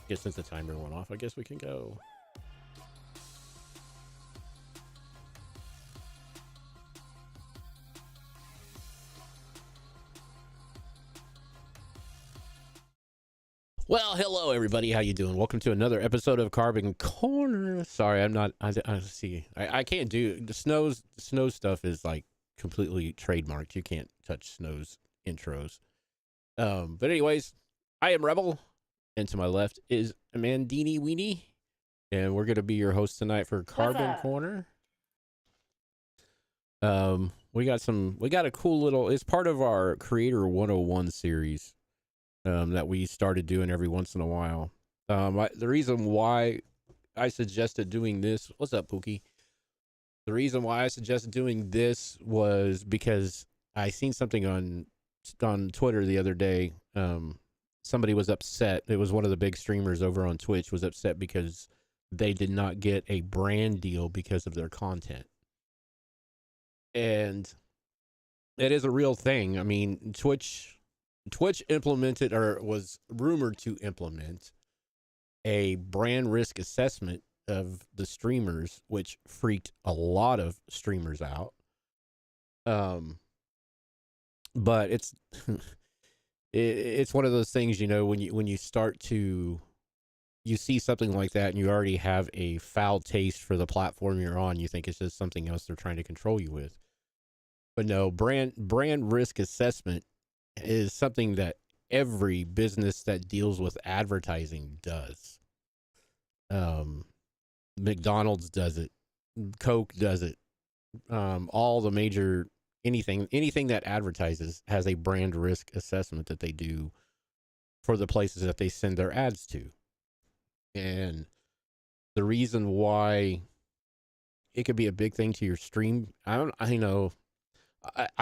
guess since the timer went off, I guess we can go. Well, hello everybody. How you doing? Welcome to another episode of Carbon Corner. Sorry, I'm not. I see. I can't do the snow stuff is like completely trademarked. You can't touch Snow's intros. But anyways, I am Rebel, and to my left is Mandini Weenie, and we're gonna be your host tonight for Carbon Corner. We got a cool little. It's part of our Creator 101 series. That we started doing every once in a while. The reason why I suggested doing this, what's up, Pookie? The reason why I suggested doing this was because I seen something on Twitter the other day. Somebody was upset. It was one of the big streamers over on Twitch was upset because they did not get a brand deal because of their content. And it is a real thing. I mean, Twitch implemented, or was rumored to implement, a brand risk assessment of the streamers, which freaked a lot of streamers out. But it's it's one of those things, you know, when you start to see something like that and you already have a foul taste for the platform you're on, you think it's just something else they're trying to control you with. But no, brand risk assessment is something that every business that deals with advertising does. McDonald's does it, Coke does it. All the major anything that advertises has a brand risk assessment that they do for the places that they send their ads to. And the reason why it could be a big thing to your stream, I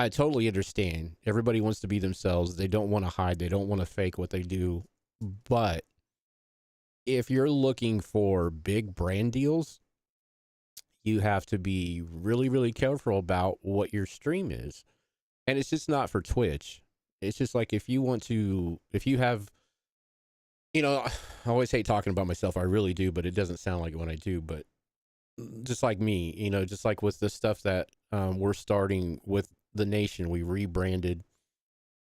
totally understand. Everybody wants to be themselves. They don't want to hide. They don't want to fake what they do. But if you're looking for big brand deals, you have to be really, really careful about what your stream is. And it's just not for Twitch. It's just like if you have, you know, I always hate talking about myself. I really do, but it doesn't sound like it when I do. But just like me, you know, just like with the stuff that we're starting with the Nation, we rebranded.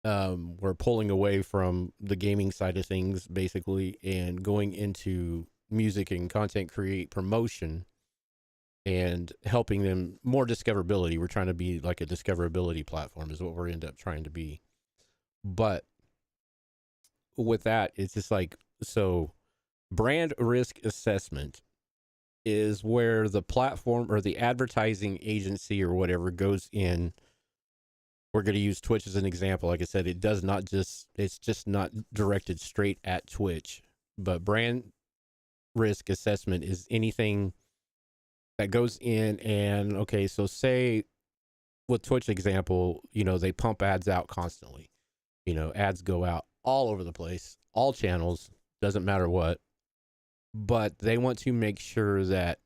We're pulling away from the gaming side of things, basically, and going into music and content create promotion and helping them more discoverability. We're trying to be like a discoverability platform is what we're end up trying to be. But with that, it's just like, so brand risk assessment is where the platform or the advertising agency or whatever goes in. We're going to use Twitch as an example. Like I said, it's just not directed straight at Twitch, but brand risk assessment is anything that goes in. And okay, so say with Twitch example, you know, they pump ads out constantly, you know, ads go out all over the place, all channels, doesn't matter what. But they want to make sure that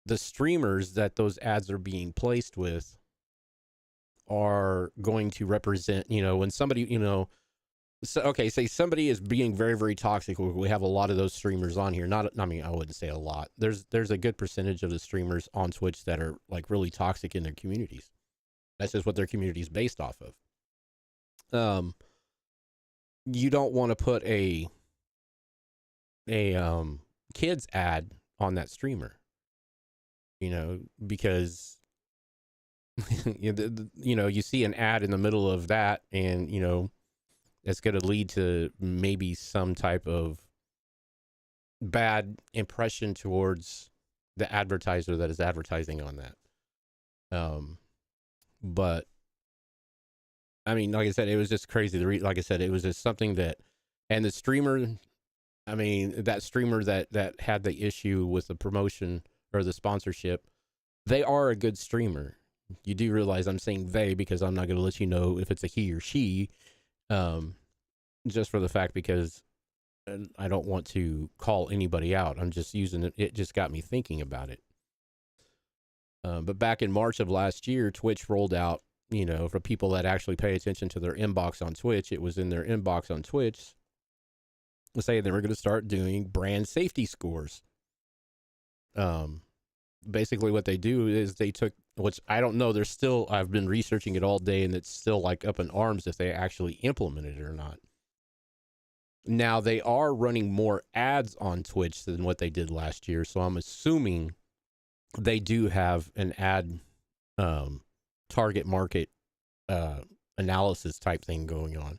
the streamers that those ads are being placed with are going to represent, you know, when somebody, you know, so, okay, say somebody is being very, very toxic. We have a lot of those streamers on here. I wouldn't say a lot. There's a good percentage of the streamers on Twitch that are like really toxic in their communities. That's just what their community is based off of. You don't want to put a kids ad on that streamer, you know, because you know, you see an ad in the middle of that, and you know it's going to lead to maybe some type of bad impression towards the advertiser that is advertising on that. But I mean, like I said, it was just crazy. Like I said, it was just something that, and the streamer, I mean, that streamer that had the issue with the promotion or the sponsorship, they are a good streamer. You do realize I'm saying they because I'm not going to let you know if it's a he or she, just for the fact because I don't want to call anybody out. I'm just using it. It just got me thinking about it. But back in March of last year, Twitch rolled out, you know, for people that actually pay attention to their inbox on Twitch, it was in their inbox on Twitch. say they were going to start doing brand safety scores. Basically what they do is they took, which I don't know, there's still, I've been researching it all day and it's still like up in arms if they actually implemented it or not. Now they are running more ads on Twitch than what they did last year. So I'm assuming they do have an ad target market analysis type thing going on.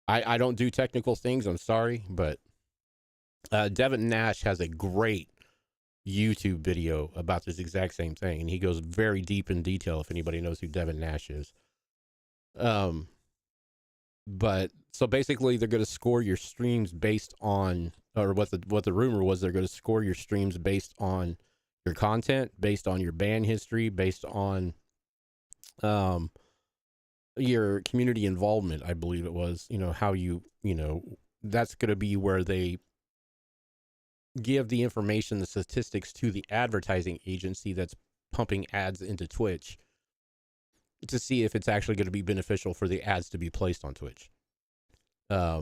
I don't do technical things, I'm sorry, but Devin Nash has a great YouTube video about this exact same thing, and he goes very deep in detail if anybody knows who Devin Nash is. But so basically they're going to score your streams based on, or what the rumor was, they're going to score your streams based on your content, based on your ban history, based on your community involvement, I believe it was, how you know, that's going to be where they give the information, the statistics to the advertising agency that's pumping ads into Twitch to see if it's actually going to be beneficial for the ads to be placed on Twitch. But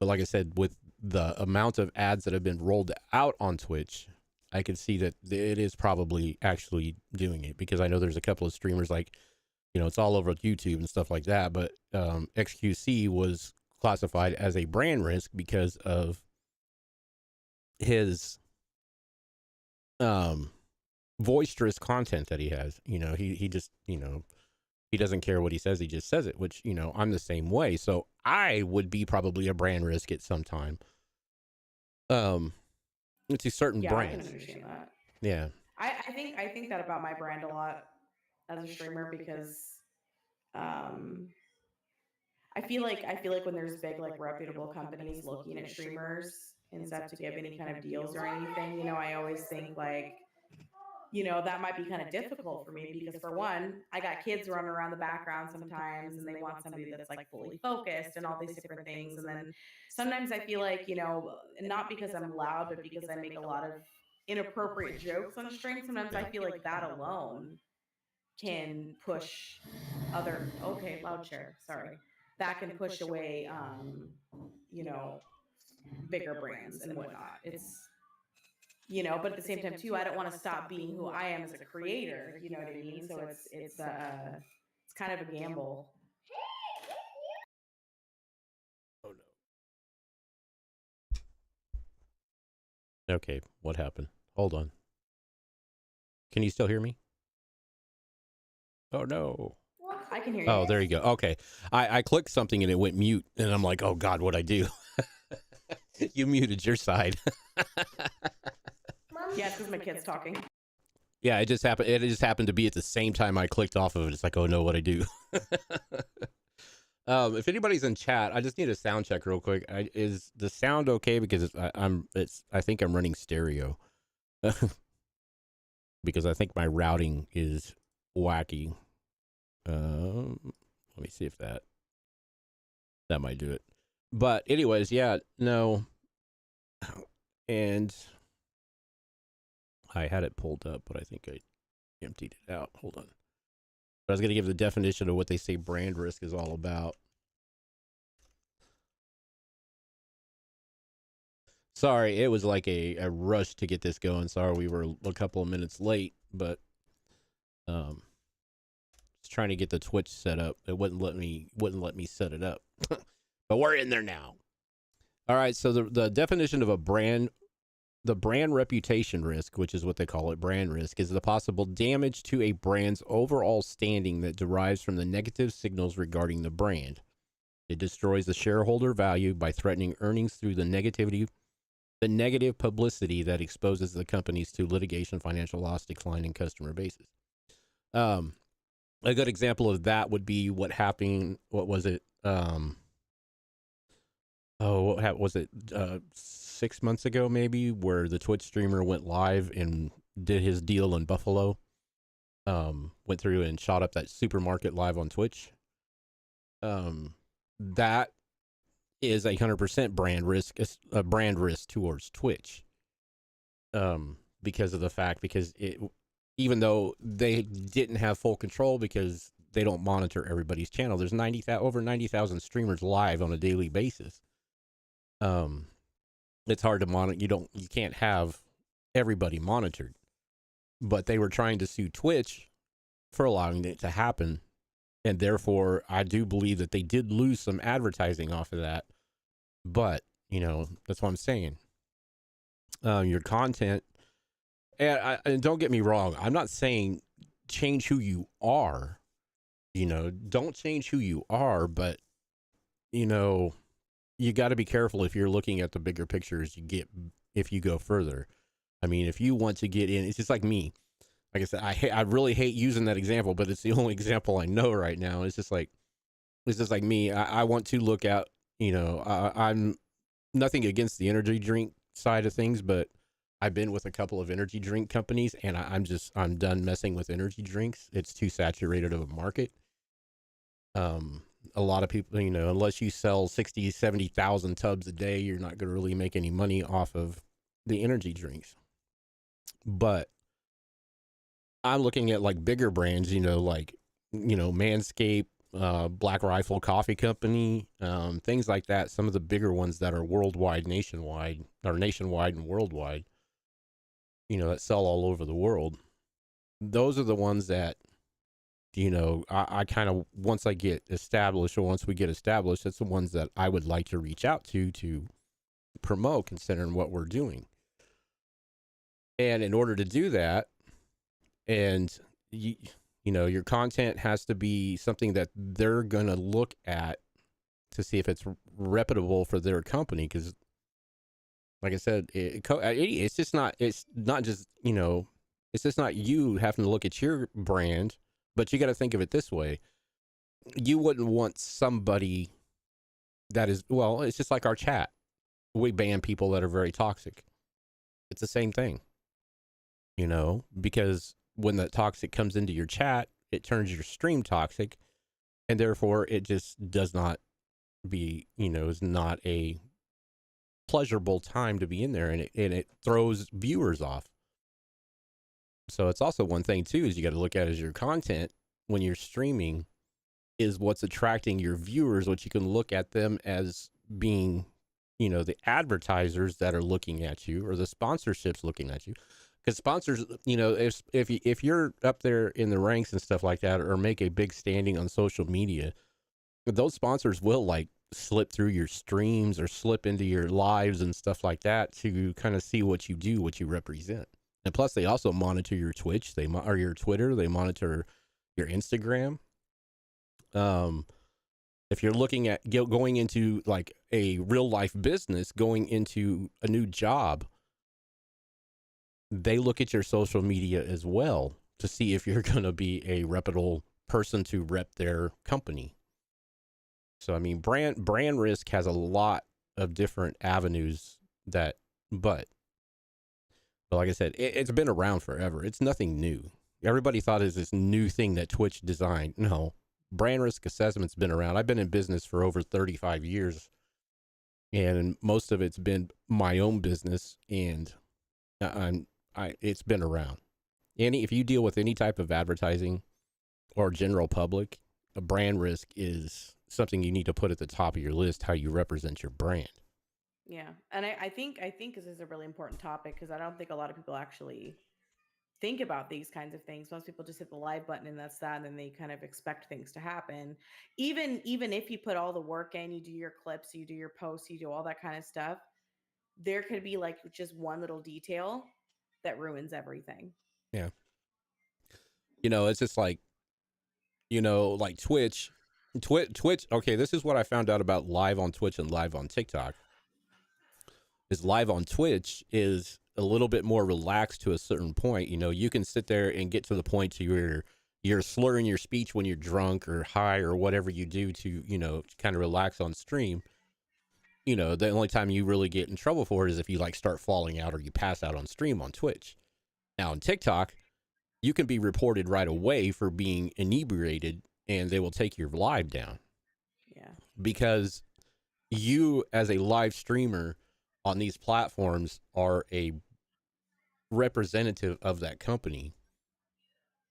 like I said, with the amount of ads that have been rolled out on Twitch, I can see that it is probably actually doing it, because I know there's a couple of streamers, like, it's all over YouTube and stuff like that, but XQC was classified as a brand risk because of his boisterous content that he has. He just, he doesn't care what he says, he just says it, which, I'm the same way. So I would be probably a brand risk at some time. It's a certain brand. I can understand that. Yeah. I think that about my brand a lot as a streamer, because I feel like when there's big, like, reputable companies looking at streamers and stuff to give any kind of deals or anything, I always think, like, that might be kind of difficult for me, because for one, I got kids running around the background sometimes, and they want somebody that's like fully focused and all these different things. And then sometimes I feel like, not because I'm loud, but because I make a lot of inappropriate jokes on stream, sometimes I feel like that alone can push loud share, sorry, that can push away bigger brands and whatnot. It's but at the same time too, I don't want to stop being who I am as a creator, you know what I mean? So it's kind of a gamble. Oh no. Okay, what happened? Hold on. Can you still hear me? Oh no. I can hear you. Oh, there you go. Okay. I clicked something and it went mute, and I'm like, oh God, what'd I do? You muted your side. Yeah, because my kid's talking. Yeah, it just happened. It just happened to be at the same time I clicked off of it. It's like, oh no, what'd I do? If anybody's in chat, I just need a sound check real quick. Is the sound okay? Because I think I'm running stereo. Because I think my routing is wacky. Let me see if that might do it. But anyways, yeah, no. And I had it pulled up, but I think I emptied it out. Hold on. But I was going to give the definition of what they say brand risk is all about. Sorry, it was like a rush to get this going. Sorry, we were a couple of minutes late, but just trying to get the Twitch set up. It wouldn't let me set it up. But we're in there now. All right, so the definition of a brand, the brand reputation risk, which is what they call it, brand risk, is the possible damage to a brand's overall standing that derives from the negative signals regarding the brand. It destroys the shareholder value by threatening earnings through the negative publicity that exposes the companies to litigation, financial loss, decline in customer bases. A good example of that would be what happened. What was it? What was it? 6 months ago, maybe, where the Twitch streamer went live and did his deal in Buffalo. Went through and shot up that supermarket live on Twitch. That is 100% brand risk. It's a brand risk towards Twitch. Because even though they didn't have full control, because they don't monitor everybody's channel. There's over 90,000 streamers live on a daily basis. it's hard to monitor. You can't have everybody monitored, but they were trying to sue Twitch for allowing it to happen. And therefore, I do believe that they did lose some advertising off of that. But, that's what I'm saying. Your content, and don't get me wrong, I'm not saying change who you are. Don't change who you are, but, you got to be careful if you're looking at the bigger pictures if you go further. I mean, if you want to get in, it's just like me. Like I said, I really hate using that example, but it's the only example I know right now. It's just like me. I want to look at, I'm nothing against the energy drink side of things, but I've been with a couple of energy drink companies, and I'm done messing with energy drinks. It's too saturated of a market. A lot of people, unless you sell 60, 70,000 tubs a day, you're not going to really make any money off of the energy drinks. But I'm looking at like bigger brands, like, Manscaped, Black Rifle Coffee Company, things like that. Some of the bigger ones that are nationwide and worldwide, that sell all over the world. Those are the ones that, I kind of, once we get established, that's the ones that I would like to reach out to promote, considering what we're doing. And in order to do that, and your content has to be something that they're going to look at to see if it's reputable for their company. Because, like I said, it's just not you having to look at your brand, but you got to think of it this way. You wouldn't want somebody that is, it's just like our chat. We ban people that are very toxic. It's the same thing, because when the toxic comes into your chat, it turns your stream toxic, and therefore it just does not is not a pleasurable time to be in there, and it throws viewers off. So it's also one thing too, is you got to look at as your content when you're streaming is what's attracting your viewers, what you can look at them as being, the advertisers that are looking at you, or the sponsorships looking at you. Because sponsors, if you're up there in the ranks and stuff like that, or make a big standing on social media, those sponsors will like slip through your streams or slip into your lives and stuff like that to kind of see what you do, what you represent. And plus, they also monitor your Twitch, or your Twitter, they monitor your Instagram. If you're looking at going into like a real life business, going into a new job, they look at your social media as well to see if you're going to be a reputable person to rep their company. So, I mean, brand risk has a lot of different avenues but like I said, it's been around forever. It's nothing new. Everybody thought it was this new thing that Twitch designed. No, brand risk assessment's been around. I've been in business for over 35 years, and most of it's been my own business, and it's been around. If you deal with any type of advertising or general public, a brand risk is something you need to put at the top of your list, how you represent your brand. Yeah. And I think this is a really important topic, because I don't think a lot of people actually think about these kinds of things. Most people just hit the live button and that's that, and then they kind of expect things to happen. Even if you put all the work in, you do your clips, you do your posts, you do all that kind of stuff, there could be like just one little detail that ruins everything. Yeah. It's just like, like Twitch. Okay, this is what I found out about live on Twitch and live on TikTok. Is live on Twitch is a little bit more relaxed to a certain point. You can sit there and get to the point to where you're slurring your speech when you're drunk or high or whatever you do to, kind of relax on stream. The only time you really get in trouble for it is if you like start falling out or you pass out on stream on Twitch. Now on TikTok, you can be reported right away for being inebriated, and they will take your live down. Yeah. Because you, as a live streamer on these platforms, are a representative of that company.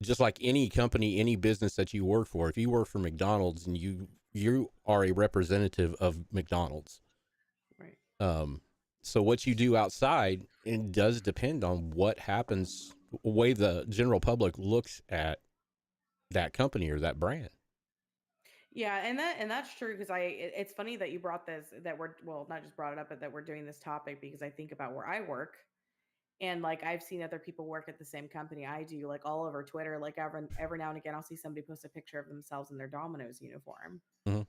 Just like any company, any business that you work for. If you work for McDonald's and you are a representative of McDonald's. Right. So what you do outside, it does depend on what happens, the way the general public looks at that company or that brand. Yeah, and that's true because it's funny that you brought this, that we're, well, not just brought it up, but that we're doing this topic, because I think about where I work, and like I've seen other people work at the same company I do, like all over Twitter. Like every now and again I'll see somebody post a picture of themselves in their Domino's uniform. Mm-hmm.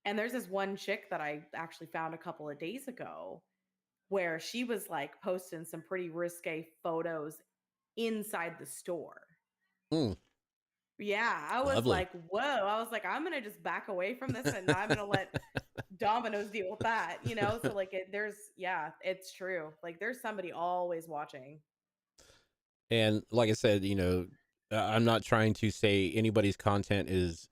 And there's this one chick that I actually found a couple of days ago where she was like posting some pretty risque photos inside the store. Mm, Yeah, I was lovely. like, whoa. I was like, I'm gonna just back away from this, and I'm gonna let Domino's deal with that, you know? So like there's, yeah, it's true. Like there's somebody always watching. And like I said, I'm not trying to say anybody's content is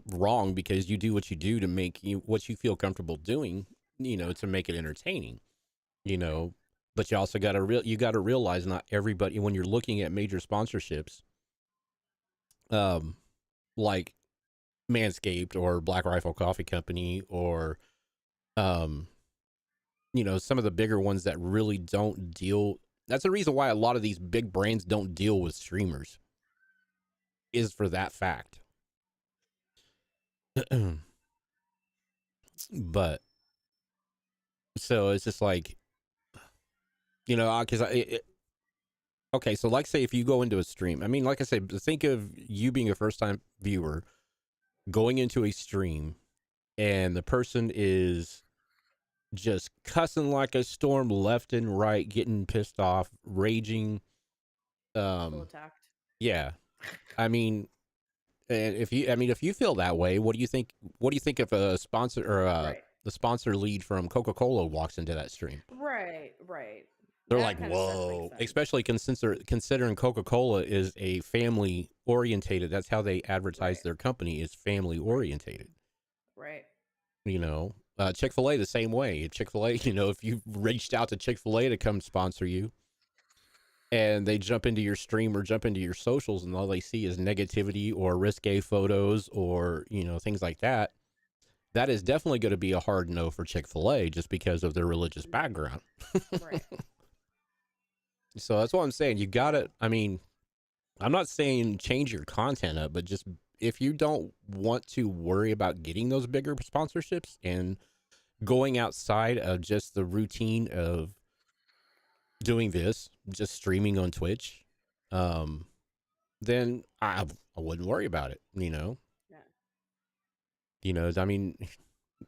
wrong, because you do what you do to make you what you feel comfortable doing, Yeah. to make it entertaining, you Right. know. But you also got to you got to realize, not everybody, when you're looking at major sponsorships, um, like Manscaped or Black Rifle Coffee Company, or um, some of the bigger ones that really don't deal. That's the reason why a lot of these big brands don't deal with streamers, is for that fact. But so it's just like, because okay, so like say if you go into a stream, I mean, like I said, think of you being a first time viewer going into a stream, and the person is just cussing like a storm left and right, getting pissed off, raging. Feel Um, attacked. yeah, I mean, and if you feel that way, what do you think? What do you think if a sponsor or Right. the sponsor lead from Coca Cola walks into that stream? Right. Right. They're like, That kind of stuff makes whoa, sense. especially considering Coca Cola is a family orientated. That's how they advertise Right. their company, is family Right. orientated. Right. Chick-fil-A the same way. Chick-fil-A, if you reached out to Chick-fil-A to come sponsor you, and they jump into your stream or jump into your socials, and all they see is negativity or risque photos, or things like that, that is definitely going to be a hard no for Chick-fil-A, just because of their religious Right. background. Right. So that's what I'm saying. You got Yeah. to, I mean, I'm not saying change your content up, but just, if you don't want to worry about getting those bigger sponsorships and going outside of just the routine of doing this, just streaming on Twitch, um, then I wouldn't worry about it. Yeah. I mean,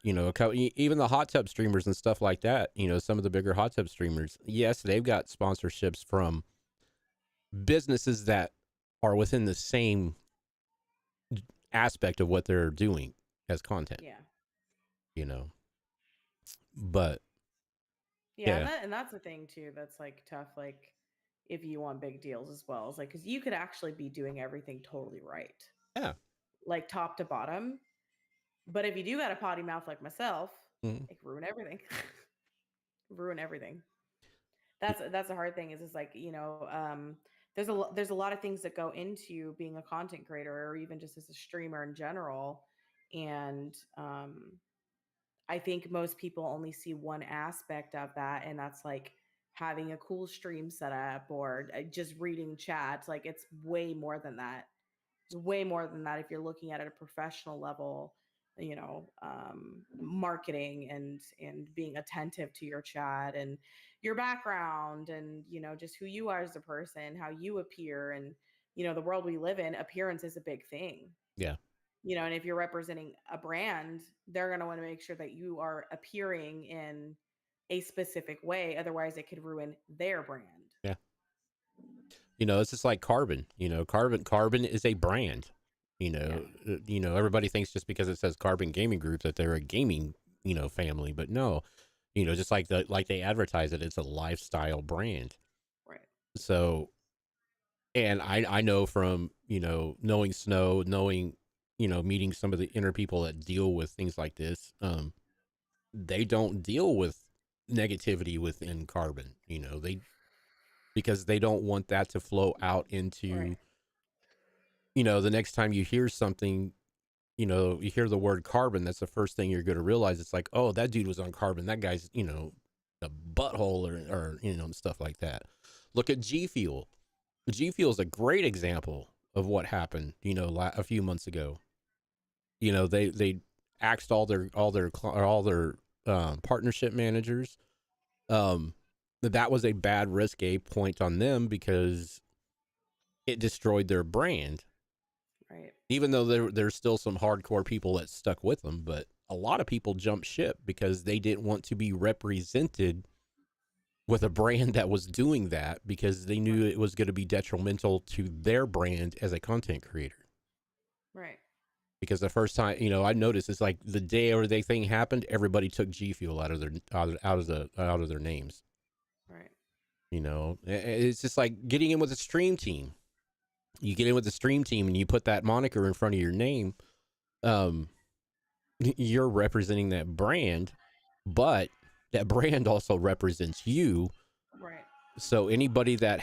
even the hot tub streamers and stuff like that. Some of the bigger hot tub streamers, yes, they've got sponsorships from businesses that are within the same aspect of what they're doing as content. Yeah. You know, but Yeah, and yeah, that's the thing too. That's like tough. Like if you want big deals as well, it's like because you could actually be doing everything totally right, yeah, like top to bottom. But if you do got a potty mouth like myself, mm, it can ruin everything. Ruin everything. y- That's a hard thing. Is it's like there's a lot of things that go into being a content creator, or even just as a streamer in general, and I think most people only see one aspect of that, and that's like having a cool stream setup or just reading chats. Like it's way more than that. It's way more than that if you're looking at it at a professional level. Marketing and being attentive to your chat and your background, and just who you are as a person, how you appear, and the world we live in, appearance is a big thing. yeah, And if you're representing a brand, they're going to want to make sure that you are appearing in a specific way. Otherwise, it could ruin their brand. yeah. It's just like Carbon. Carbon is a brand. Yeah. Everybody thinks just because it says Carbon Gaming Group that they're a gaming, family, but no. Just like they advertise it, it's a lifestyle brand. Right. So, and I know from, knowing Snow, knowing, meeting some of the inner people that deal with things like this, they don't deal with negativity within Carbon. Because they don't want that to flow out Right. into, the next time you hear something, you hear the word carbon, that's the first thing you're going to realize. It's like, oh, that dude was on carbon. That guy's, a butthole or stuff like that. Look at G Fuel. G Fuel is a great example of what happened, a few months ago. They axed all their partnership managers. That was a bad risque point on them because it destroyed their brand. Right. Even though there's still some hardcore people that stuck with them, but a lot of people jumped ship because they didn't want to be represented with a brand that was doing that because they knew it was going to be detrimental to their brand as a content creator. Right. Because the first time, I noticed it's like the day everything happened, everybody took G Fuel out of their names. Right. It's just like getting in with a stream team. You get in with the stream team and you put that moniker in front of your name. You're representing that brand, but that brand also represents you. Right. So anybody that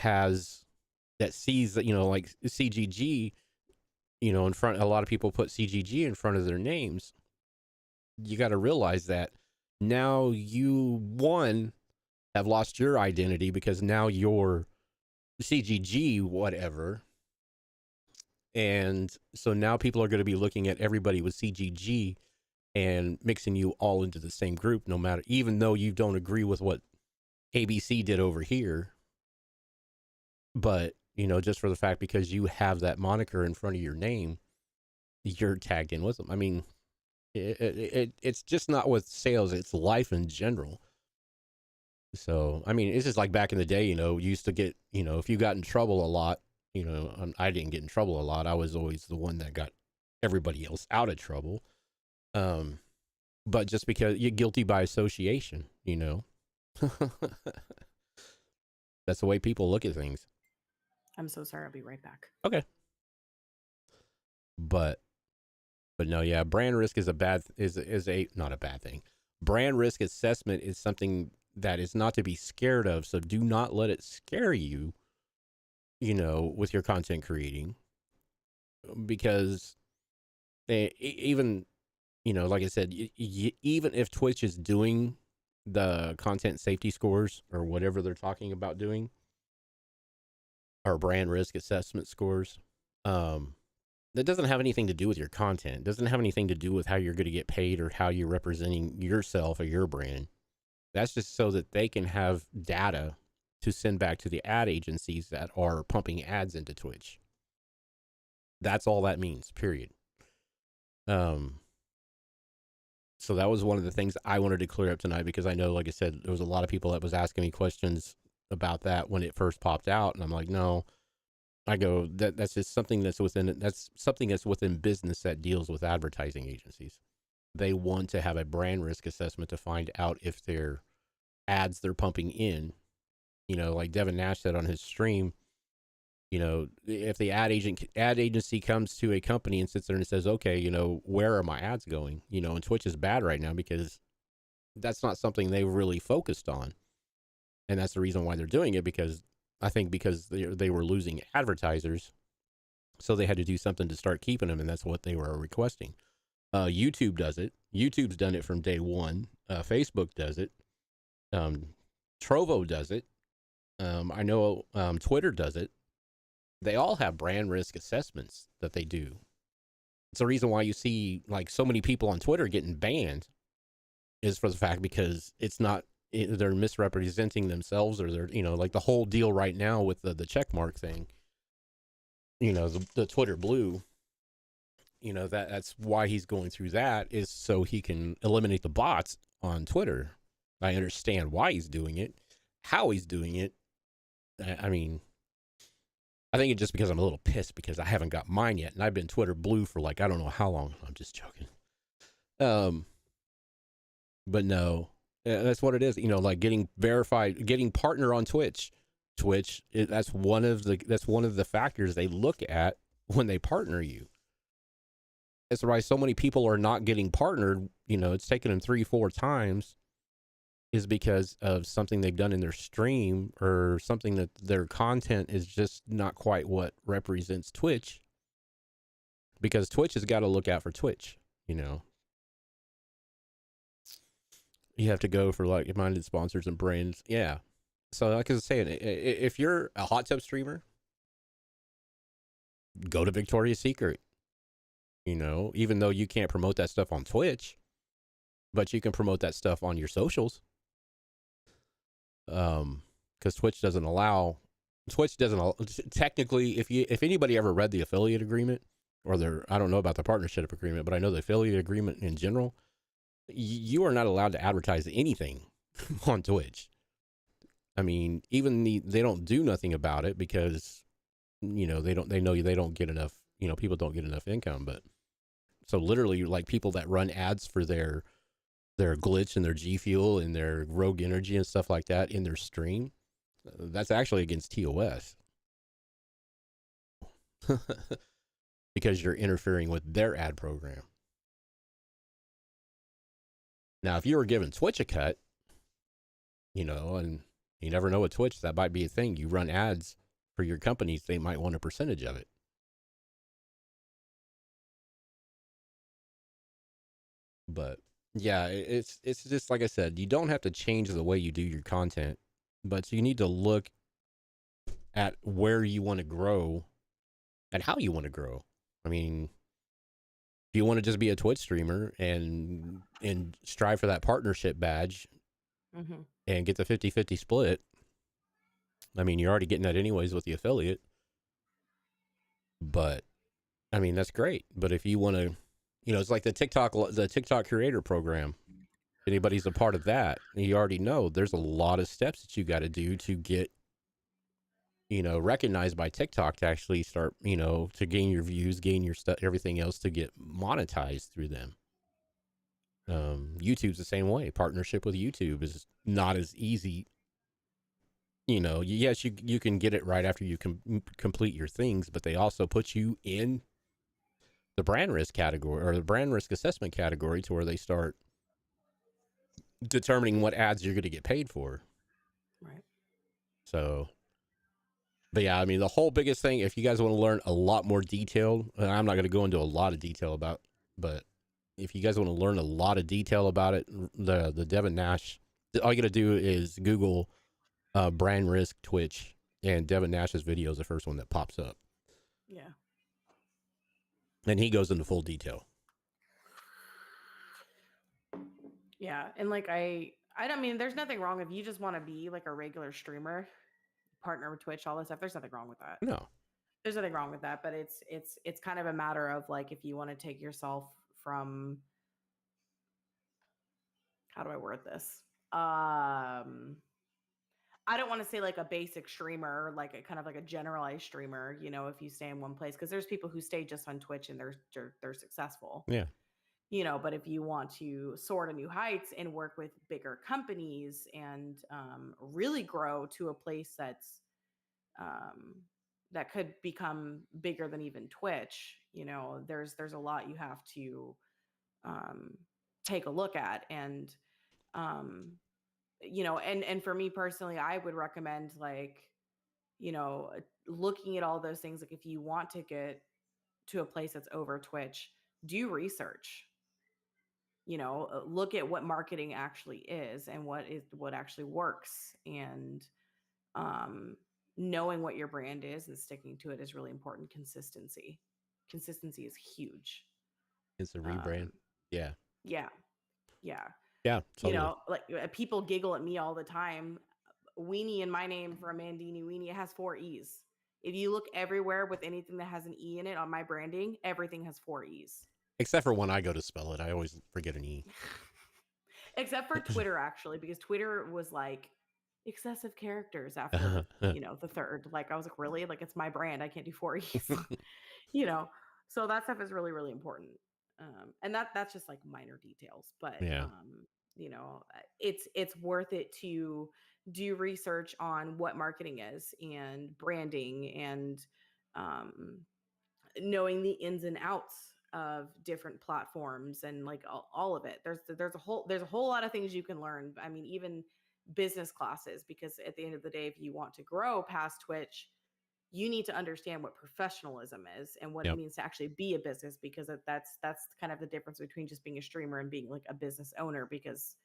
sees that, like CGG, in front, a lot of people put CGG in front of their names. You got to realize that now you, have lost your identity because now you're CGG, whatever. And so now people are going to be looking at everybody with CGG and mixing you all into the same group, no matter, even though you don't agree with what ABC did over here. But, just for the fact, because you have that moniker in front of your name, you're tagged in with them. I mean, it's just not with sales, it's life in general. So, I mean, it's just like back in the day, you used to get, if you got in trouble a lot, I didn't get in trouble a lot. I was always the one that got everybody else out of trouble. But just because you're guilty by association, that's the way people look at things. I'm so sorry. I'll be right back. Okay. But no, yeah, brand risk is not a bad thing. Brand risk assessment is something that is not to be scared of. So do not let it scare you, with your content creating, because even, like I said, even if Twitch is doing the content safety scores or whatever they're talking about doing, or brand risk assessment scores, that doesn't have anything to do with your content. It doesn't have anything to do with how you're going to get paid or how you're representing yourself or your brand. That's just so that they can have data to send back to the ad agencies that are pumping ads into Twitch. That's all that means, period. So that was one of the things I wanted to clear up tonight, because I know, like I said, there was a lot of people that was asking me questions about that when it first popped out. And I'm like, no, I go, that's just something that's within business that deals with advertising agencies. They want to have a brand risk assessment to find out if their ads they're pumping in, like Devin Nash said on his stream, if the ad agency comes to a company and sits there and says, okay, where are my ads going? And Twitch is bad right now because that's not something they really focused on. And that's the reason why they're doing it, because they were losing advertisers. So they had to do something to start keeping them. And that's what they were requesting. YouTube does it. YouTube's done it from day one. Facebook does it. Trovo does it. I know Twitter does it. They all have brand risk assessments that they do. It's the reason why you see like so many people on Twitter getting banned, is for the fact because they're misrepresenting themselves, or they're, like the whole deal right now with the check mark thing, the Twitter blue, that's why he's going through that, is so he can eliminate the bots on Twitter. I understand why he's doing it, how he's doing it. I mean, I think it's just because I'm a little pissed because I haven't got mine yet, and I've been Twitter blue for like I don't know how long. I'm just joking. But no, that's what it is. Like getting verified, getting partner on Twitch. That's one of the factors they look at when they partner you. That's why so many people are not getting partnered. It's taken them 3-4 times, is because of something they've done in their stream, or something that their content is just not quite what represents Twitch. because Twitch has got to look out for Twitch. You know, you have to go for like minded sponsors and brands. Yeah. So like I was saying, if you're a hot tub streamer, go to Victoria's Secret. You know, even though you can't promote that stuff on Twitch, but you can promote that stuff on your socials. Because Twitch doesn't technically, if anybody ever read the affiliate agreement or I don't know about the partnership agreement, but I know the affiliate agreement in general, you are not allowed to advertise anything on Twitch. I mean, even they don't do nothing about it because, you know, they don't get enough, you know, people don't get enough income. But so literally, like, people that run ads for their Glitch and their G Fuel and their Rogue Energy and stuff like that in their stream, that's actually against TOS. Because you're interfering with their ad program. Now, if you were giving Twitch a cut, you know, and you never know with Twitch, that might be a thing. You run ads for your companies, they might want a percentage of it. But yeah, it's just like I said, you don't have to change the way you do your content, but you need to look at where you want to grow and how you want to grow. I mean, if you want to just be a Twitch streamer and strive for that partnership badge and get the 50-50 split, I mean, you're already getting that anyways with the affiliate. But I mean, that's great. But if you want to, you know, it's like the TikTok creator program. If anybody's a part of that, you already know there's a lot of steps that you got to do to get, you know, recognized by TikTok to actually start, you know, to gain your views, gain your stuff, everything else to get monetized through them. YouTube's the same way. Partnership with YouTube is not as easy. You know, yes, you can get it right after you complete your things, but they also put you in the brand risk category or the brand risk assessment category to where they start determining what ads you're going to get paid for. Right. So, but yeah, I mean, the whole biggest thing, if you guys want to learn a lot more detail, and I'm not going to go into a lot of detail about, but if you guys want to learn a lot of detail about it, the Devin Nash, all you got to do is Google brand risk Twitch, and Devin Nash's video is the first one that pops up. Yeah. And he goes into full detail. Yeah. And like, I don't mean, there's nothing wrong if you just want to be like a regular streamer, partner with Twitch, all this stuff. There's nothing wrong with that. No. There's nothing wrong with that, but it's kind of a matter of like, if you want to take yourself from, how do I word this? I don't want to say like a basic streamer, like a kind of like a generalized streamer, you know, if you stay in one place, because there's people who stay just on Twitch and they're successful. Yeah. You know, but if you want to soar to new heights and work with bigger companies and really grow to a place that's that could become bigger than even Twitch, you know, there's a lot you have to take a look at. And you know, and for me personally, I would recommend, like, you know, looking at all those things. Like, if you want to get to a place that's over Twitch, do research. You know, look at what marketing actually is and what actually works. And knowing what your brand is and sticking to it is really important. Consistency is huge. It's a rebrand. Yeah. Yeah. Yeah. Yeah. Totally. You know, like, people giggle at me all the time. Weenie in my name for a Mandini Weenie, it has 4 E's. If you look everywhere with anything that has an E in it on my branding, everything has 4 E's. Except for when I go to spell it, I always forget an E. Except for Twitter, actually, because Twitter was like excessive characters after, you know, the third. Like, I was like, really? Like, it's my brand. I can't do 4 E's. You know, so that stuff is really, really important. And that's just like minor details, but Yeah. you know, it's worth it to do research on what marketing is and branding and knowing the ins and outs of different platforms and like all of it. There's a whole lot of things you can learn. I mean, even business classes, because at the end of the day, if you want to grow past Twitch, you need to understand what professionalism is and what it Yep. means to actually be a business, because that's kind of the difference between just being a streamer and being like a business owner. Because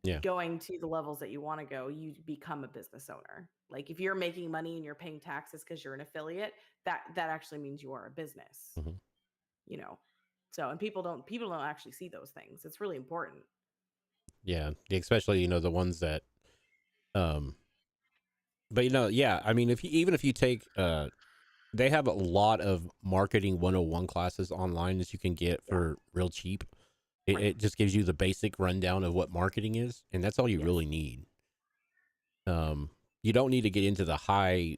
Yeah. going to the levels that you want to go, you become a business owner. Like if you're making money and you're paying taxes because you're an affiliate, that actually means you are a business, Hmm. you know. So, and people don't actually see those things. It's really important. Yeah. Especially, the ones that, um, but yeah, I mean, even if you take, they have a lot of marketing 101 classes online that you can get Yeah. for real cheap. It, Right. it just gives you the basic rundown of what marketing is, and that's all you Yes. really need. You don't need to get into the high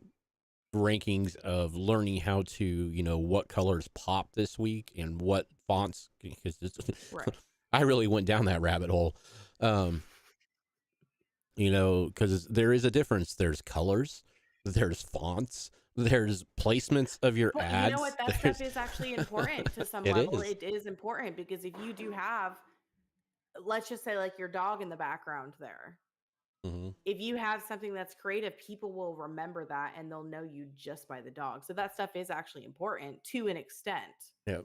rankings of learning how to, what colors pop this week and what fonts. Because Right. I really went down that rabbit hole. Um, because there is a difference. There's colors, there's fonts, there's placements of your But you know ads. what? That stuff is actually important to some It level. is. It is important because if you do have, let's just say, like your dog in the background there, Hmm. if you have something that's creative, people will remember that and they'll know you just by the dog. So that stuff is actually important to an extent. Yeah.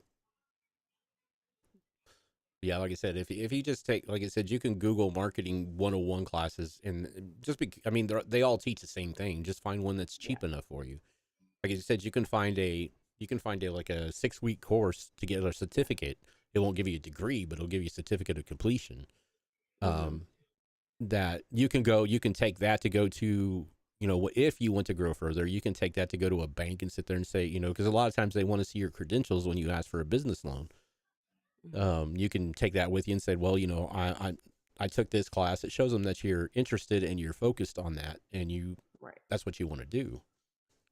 Yeah, like I said, if you just take, like I said, you can Google marketing 101 classes, and I mean, they all teach the same thing. Just find one that's Yeah. cheap enough for you. Like I said, you can find a like a 6-week course to get a certificate. It won't give you a degree, but it'll give you a certificate of completion. Mm-hmm. Um, that you can take that to go to, if you want to grow further, you can take that to go to a bank and sit there and say, because a lot of times they want to see your credentials when you ask for a business loan. Mm-hmm. You can take that with you and say, well, I took this class. It shows them that you're interested and you're focused on that, and Right. that's what you want to do.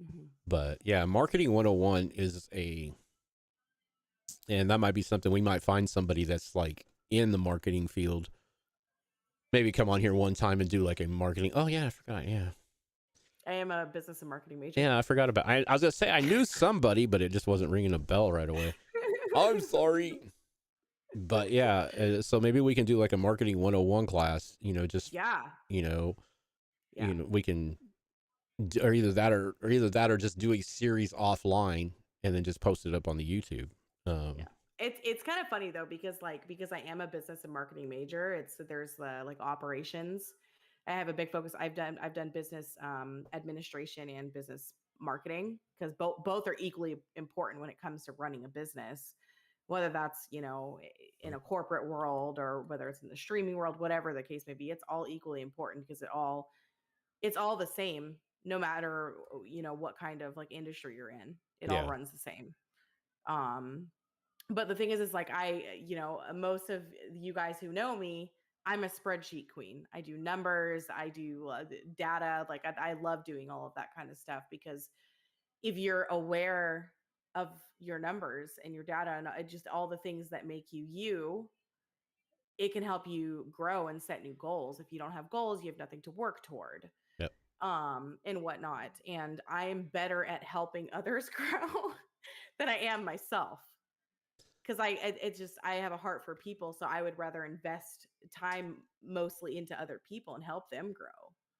Mm-hmm. But yeah, marketing 101 and that might be something we might find somebody that's like in the marketing field. Maybe come on here one time and do like a marketing. Oh yeah, I forgot. Yeah. I am a business and marketing major. Yeah, I forgot about. I was gonna say I knew somebody, but it just wasn't ringing a bell right away. I'm sorry. But yeah, so maybe we can do like a marketing 101 class, just, Yeah. you know, Yeah. we can, or either that or just do a series offline and then just post it up on the YouTube. Yeah. It's kind of funny though, because I am a business and marketing major, there's like operations. I have a big focus. I've done business administration and business marketing, because both are equally important when it comes to running a business, whether that's, in a corporate world or whether it's in the streaming world, whatever the case may be. It's all equally important because it's all the same, no matter what kind of like industry you're in. It all Yeah. runs the same. Um but the thing is like most of you guys who know me, I'm a spreadsheet queen. I do numbers, I do data. Like I love doing all of that kind of stuff, because if you're aware of your numbers and your data and just all the things that make you, it can help you grow and set new goals. If you don't have goals, you have nothing to work toward, Yep. and whatnot. And I am better at helping others grow than I am myself, because I have a heart for people, so I would rather invest time mostly into other people and help them grow.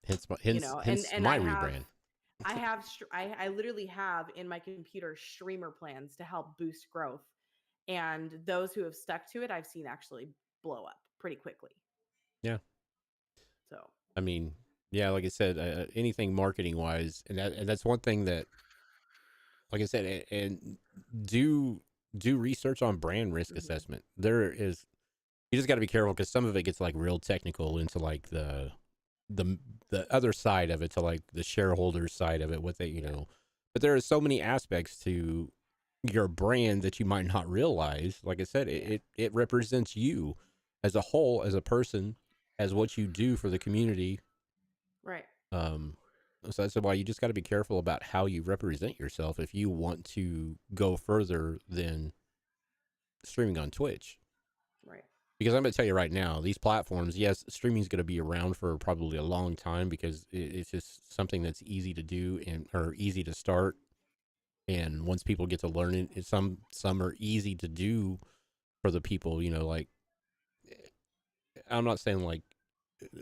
Hence my, You hence, know, and hence and my I have rebrand. I have I literally have in my computer streamer plans to help boost growth, and those who have stuck to it, I've seen actually blow up pretty quickly. Yeah. So I mean, yeah, like I said, anything marketing wise, and that's one thing that, like I said, and do do research on brand risk mhm. assessment. There is, you just got to be careful because some of it gets like real technical into like the the other side of it, to like the shareholder side of it, what they, Yeah, but there are so many aspects to your brand that you might not realize. Like I said, it yeah, it represents you as a whole, as a person, as what you do for the community. right. um so that's why you just got to be careful about how you represent yourself if you want to go further than streaming on Twitch. Right. Because I'm going to tell you right now, these platforms, yes, streaming is going to be around for probably a long time because it's just something that's easy to do and or easy to start. And once people get to learn it, some are easy to do for the people. Like, I'm not saying like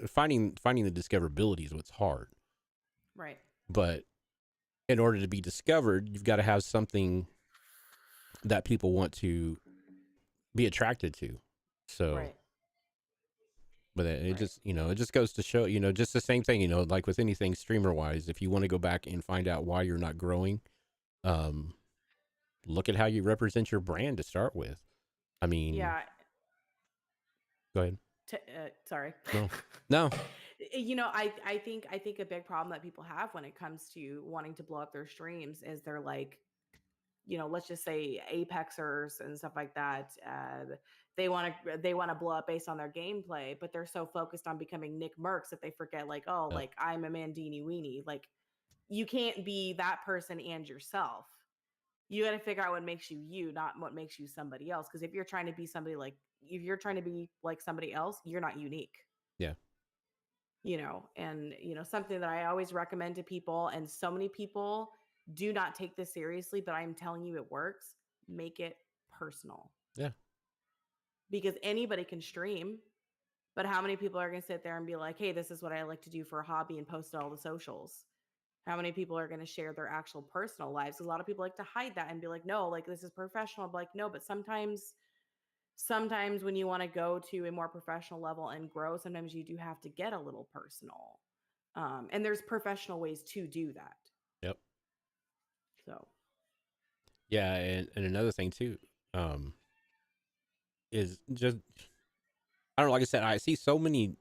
finding the discoverability is what's hard. Right. But in order to be discovered, you've got to have something that people want to be attracted to. So, Right. but it Right. just, it just goes to show, just the same thing, like with anything streamer wise, if you want to go back and find out why you're not growing, um, look at how you represent your brand to start with. I mean, Yeah. go ahead. Sorry. No, no. I think a big problem that people have when it comes to wanting to blow up their streams is they're like, let's just say Apexers and stuff like that. They want to blow up based on their gameplay, but they're so focused on becoming Nick Mercs that they forget, like, oh, Yep. like I'm a Mandini weenie. Like, you can't be that person and yourself. You got to figure out what makes you you, not what makes you somebody else. Because if you're trying to be like somebody else, you're not unique. Yeah. And something that I always recommend to people, and so many people do not take this seriously, but I'm telling you it works. Make it personal, Yeah. because anybody can stream, but how many people are going to sit there and be like, hey, this is what I like to do for a hobby, and post it all the socials? How many people are going to share their actual personal lives? Because a lot of people like to hide that and be like, no, like this is professional. But like, no, but sometimes when you want to go to a more professional level and grow, sometimes you do have to get a little personal. And there's professional ways to do that. Yep. So, Yeah. And another thing too, is just, I don't know, like I said, I see so many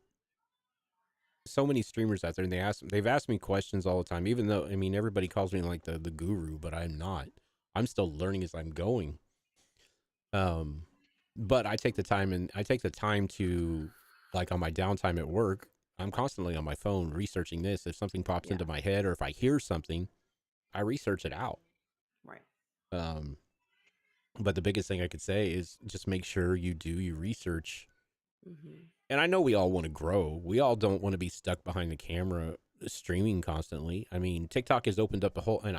streamers out there, and they've asked me questions all the time, even though, I mean, everybody calls me like the guru, but I'm not. I'm still learning as I'm going. Um, but I take the time to, like, on my downtime at work, I'm constantly on my phone researching this. If something pops yeah, into my head, or if I hear something, I research it out. right. Um, but the biggest thing I could say is just make sure you do your research. Hmm. And I know we all want to grow. We all don't want to be stuck behind the camera streaming constantly. I mean, TikTok has opened up a whole, and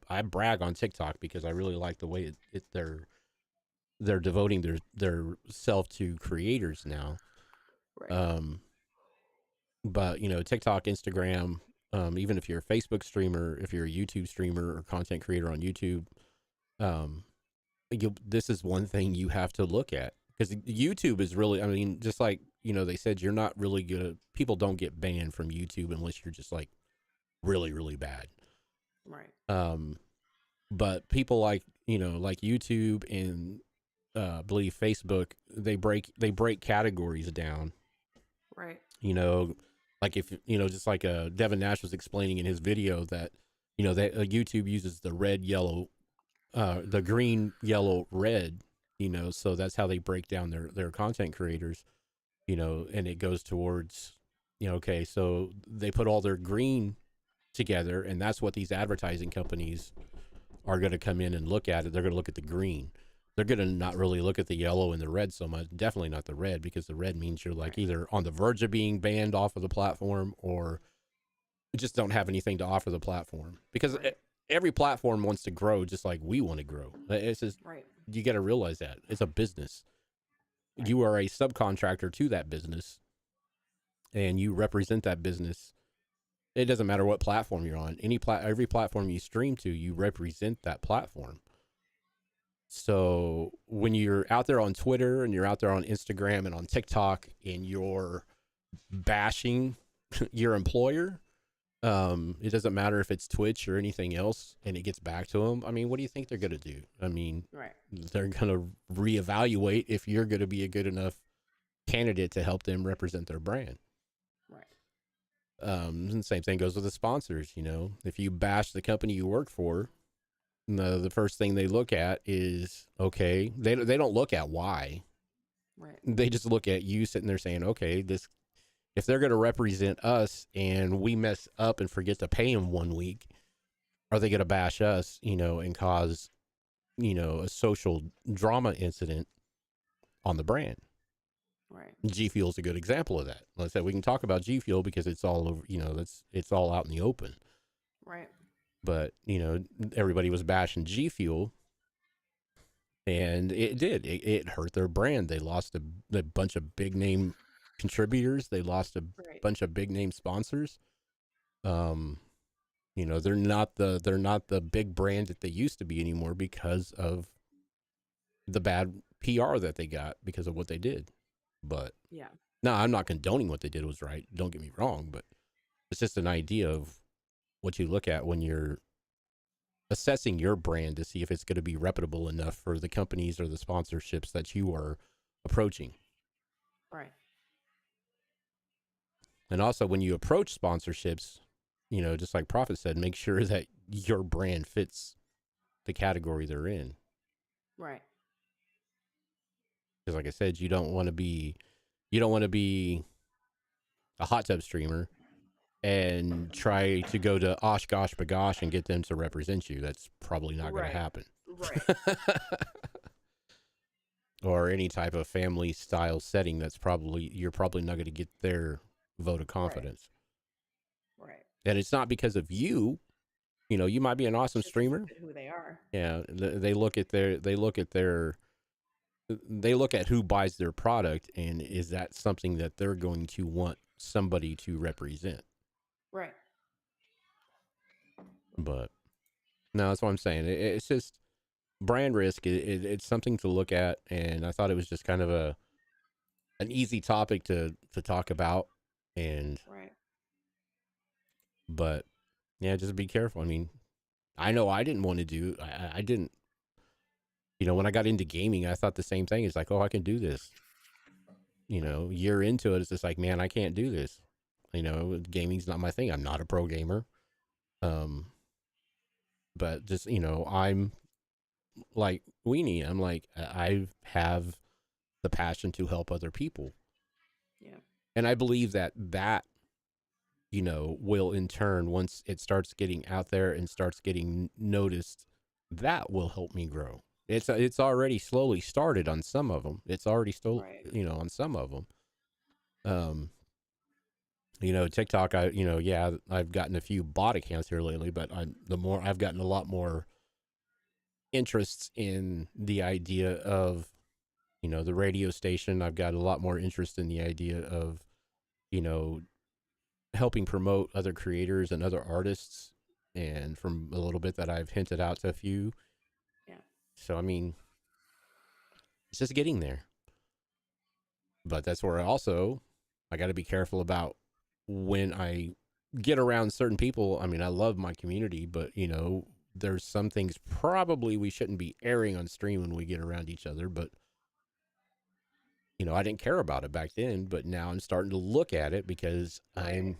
I brag on TikTok because I really like the way they're devoting their self to creators now. Right. Um, but TikTok, Instagram, even if you're a Facebook streamer, if you're a YouTube streamer or content creator on YouTube, um, this is one thing you have to look at, because YouTube is really, I mean, just like, they said, you're not really gonna, people don't get banned from YouTube unless you're just like really, really bad. Right. Um, but people like, like YouTube and, I believe Facebook, they break categories down, Right. you know, like if, just like, Devin Nash was explaining in his video that, that YouTube uses the red, yellow, the green, yellow, red, so that's how they break down their content creators, and it goes towards, okay, so they put all their green together, and that's what these advertising companies are going to come in and look at it. They're going to look at the green. They're going to not really look at the yellow and the red so much. Definitely not the red, because the red means you're like Right. either on the verge of being banned off of the platform, or just don't have anything to offer the platform, because Right. every platform wants to grow just like we want to grow. It's just, Right. you got to realize that it's a business. Right. You are a subcontractor to that business, and you represent that business. It doesn't matter what platform you're on. Every platform you stream to, you represent that platform. So when you're out there on Twitter and you're out there on Instagram and on TikTok and you're bashing your employer, it doesn't matter if it's Twitch or anything else, and it gets back to them. I mean, what do you think they're going to do? I mean, Right. they're going to reevaluate if you're going to be a good enough candidate to help them represent their brand. Right. And the same thing goes with the sponsors. If you bash the company you work for, the first thing they look at is, okay, they don't look at why. Right. They just look at you sitting there saying, okay, this, if they're going to represent us and we mess up and forget to pay them 1 week, are they going to bash us, and cause, a social drama incident on the brand? Right. G Fuel's a good example of that. Like I said, we can talk about G Fuel because it's all over, it's all out in the open. Right. But, everybody was bashing G Fuel, and it hurt their brand. They lost a bunch of big name contributors. They lost a Right. bunch of big name sponsors. You know, they're not the big brand that they used to be anymore because of the bad PR that they got because of what they did. But Yeah. no, I'm not condoning what they did was right. Don't get me wrong, but it's just an idea of what you look at when you're assessing your brand to see if it's going to be reputable enough for the companies or the sponsorships that you are approaching. Right. And also when you approach sponsorships, you know, just like Prophet said, make sure that your brand fits the category they're in. Right. Because like I said, you don't want to be a hot tub streamer and try to go to Oshkosh Bagosh and get them to represent you. That's probably not going to Right. happen. Right. Or any type of family style setting you're probably not going to get their vote of confidence. Right. And it's not because of you. You know, you might be an awesome It's just streamer. who they are. Yeah, they look at who buys their product, and is that something that they're going to want somebody to represent. Right. But no, that's what I'm saying. It's just brand risk. It's something to look at, and I thought it was just kind of an easy topic to talk about. And Right. but yeah, just be careful. I mean, I know I didn't want to do. I didn't. You know, when I got into gaming, I thought the same thing. It's like, oh, I can do this. You know, year into it, it's just like, man, I can't do this. You know, gaming's not my thing. I'm not a pro gamer. But just, you know, I'm like Weenie. I'm like, I have the passion to help other people. Yeah. And I believe that, you know, will in turn, once it starts getting out there and starts getting noticed, that will help me grow. It's already slowly started on some of them. It's already still, Right. you know, on some of them. You know, TikTok, I've gotten a few bot accounts here lately, but I've gotten a lot more interests in the idea of, you know, the radio station. I've got a lot more interest in the idea of, you know, helping promote other creators and other artists. And from a little bit that I've hinted out to a few. Yeah. So, I mean, it's just getting there. But that's where I got to be careful about when I get around certain people. I mean, I love my community, but, you know, there's some things probably we shouldn't be airing on stream when we get around each other. But, you know, I didn't care about it back then, but now I'm starting to look at it because I'm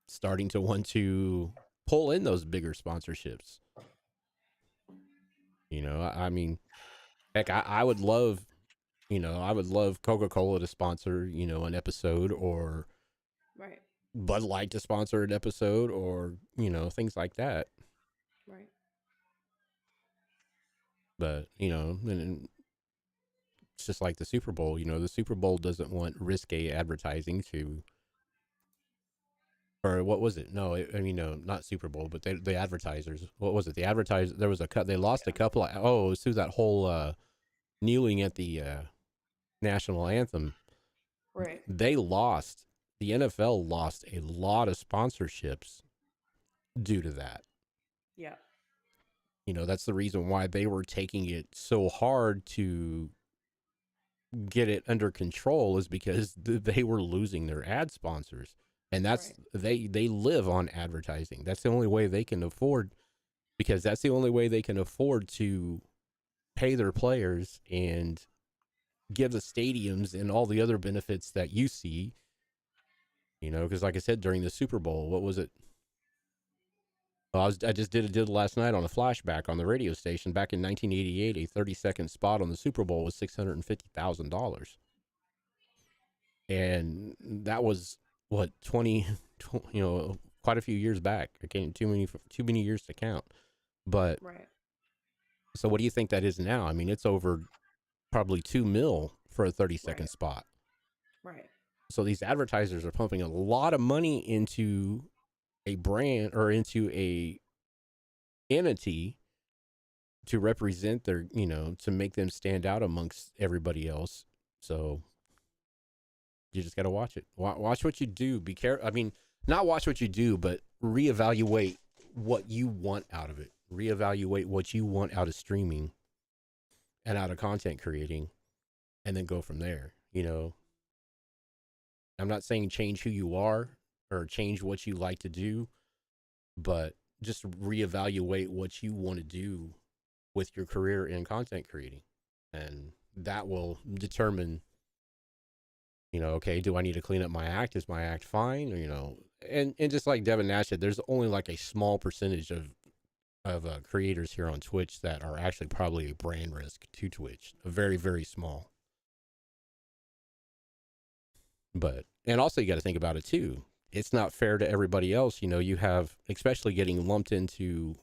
starting to want to pull in those bigger sponsorships. You know, I mean, heck, I would love, you know, I would love Coca-Cola to sponsor, you know, an episode, or Right. Bud Light to sponsor an episode, or, you know, things like that. Right. But, you know, and it's just like the Super Bowl. You know, the Super Bowl doesn't want risque advertising to, or what was it? No, I mean, no, not Super Bowl, but the advertisers. What was it? The advertisers. There was a cut. They lost a couple. It was through that whole kneeling at the national anthem. Right. They lost. The NFL lost a lot of sponsorships due to that. Yeah. You know, that's the reason why they were taking it so hard to get it under control, is because they were losing their ad sponsors. And that's they live on advertising. That's the only way they can afford, because that's the only way they can afford to pay their players and give the stadiums and all the other benefits that you see. You know, because like I said, during the Super Bowl, what was it? Well, I just did last night on a flashback on the radio station. Back in 1988, a 30-second spot on the Super Bowl was $650,000. And that was, what, 20, you know, quite a few years back. Again, too many years to count. But, so what do you think that is now? I mean, it's over probably $2 million for a 30-second spot. Right. So these advertisers are pumping a lot of money into a brand, or into a entity, to represent their, you know, to make them stand out amongst everybody else. So you just got to watch it. Watch what you do. Be careful. I mean, not watch what you do, but reevaluate what you want out of it. Reevaluate what you want out of streaming and out of content creating, and then go from there. You know, I'm not saying change who you are or change what you like to do, but just reevaluate what you want to do with your career in content creating. And that will determine, you know, okay, do I need to clean up my act? Is my act fine? Or, you know, and just like Devin Nash said, there's only like a small percentage of creators here on Twitch that are actually probably a brand risk to Twitch. A very, very small. But, and also you got to think about it too. It's not fair to everybody else. You know, you have, especially getting lumped into,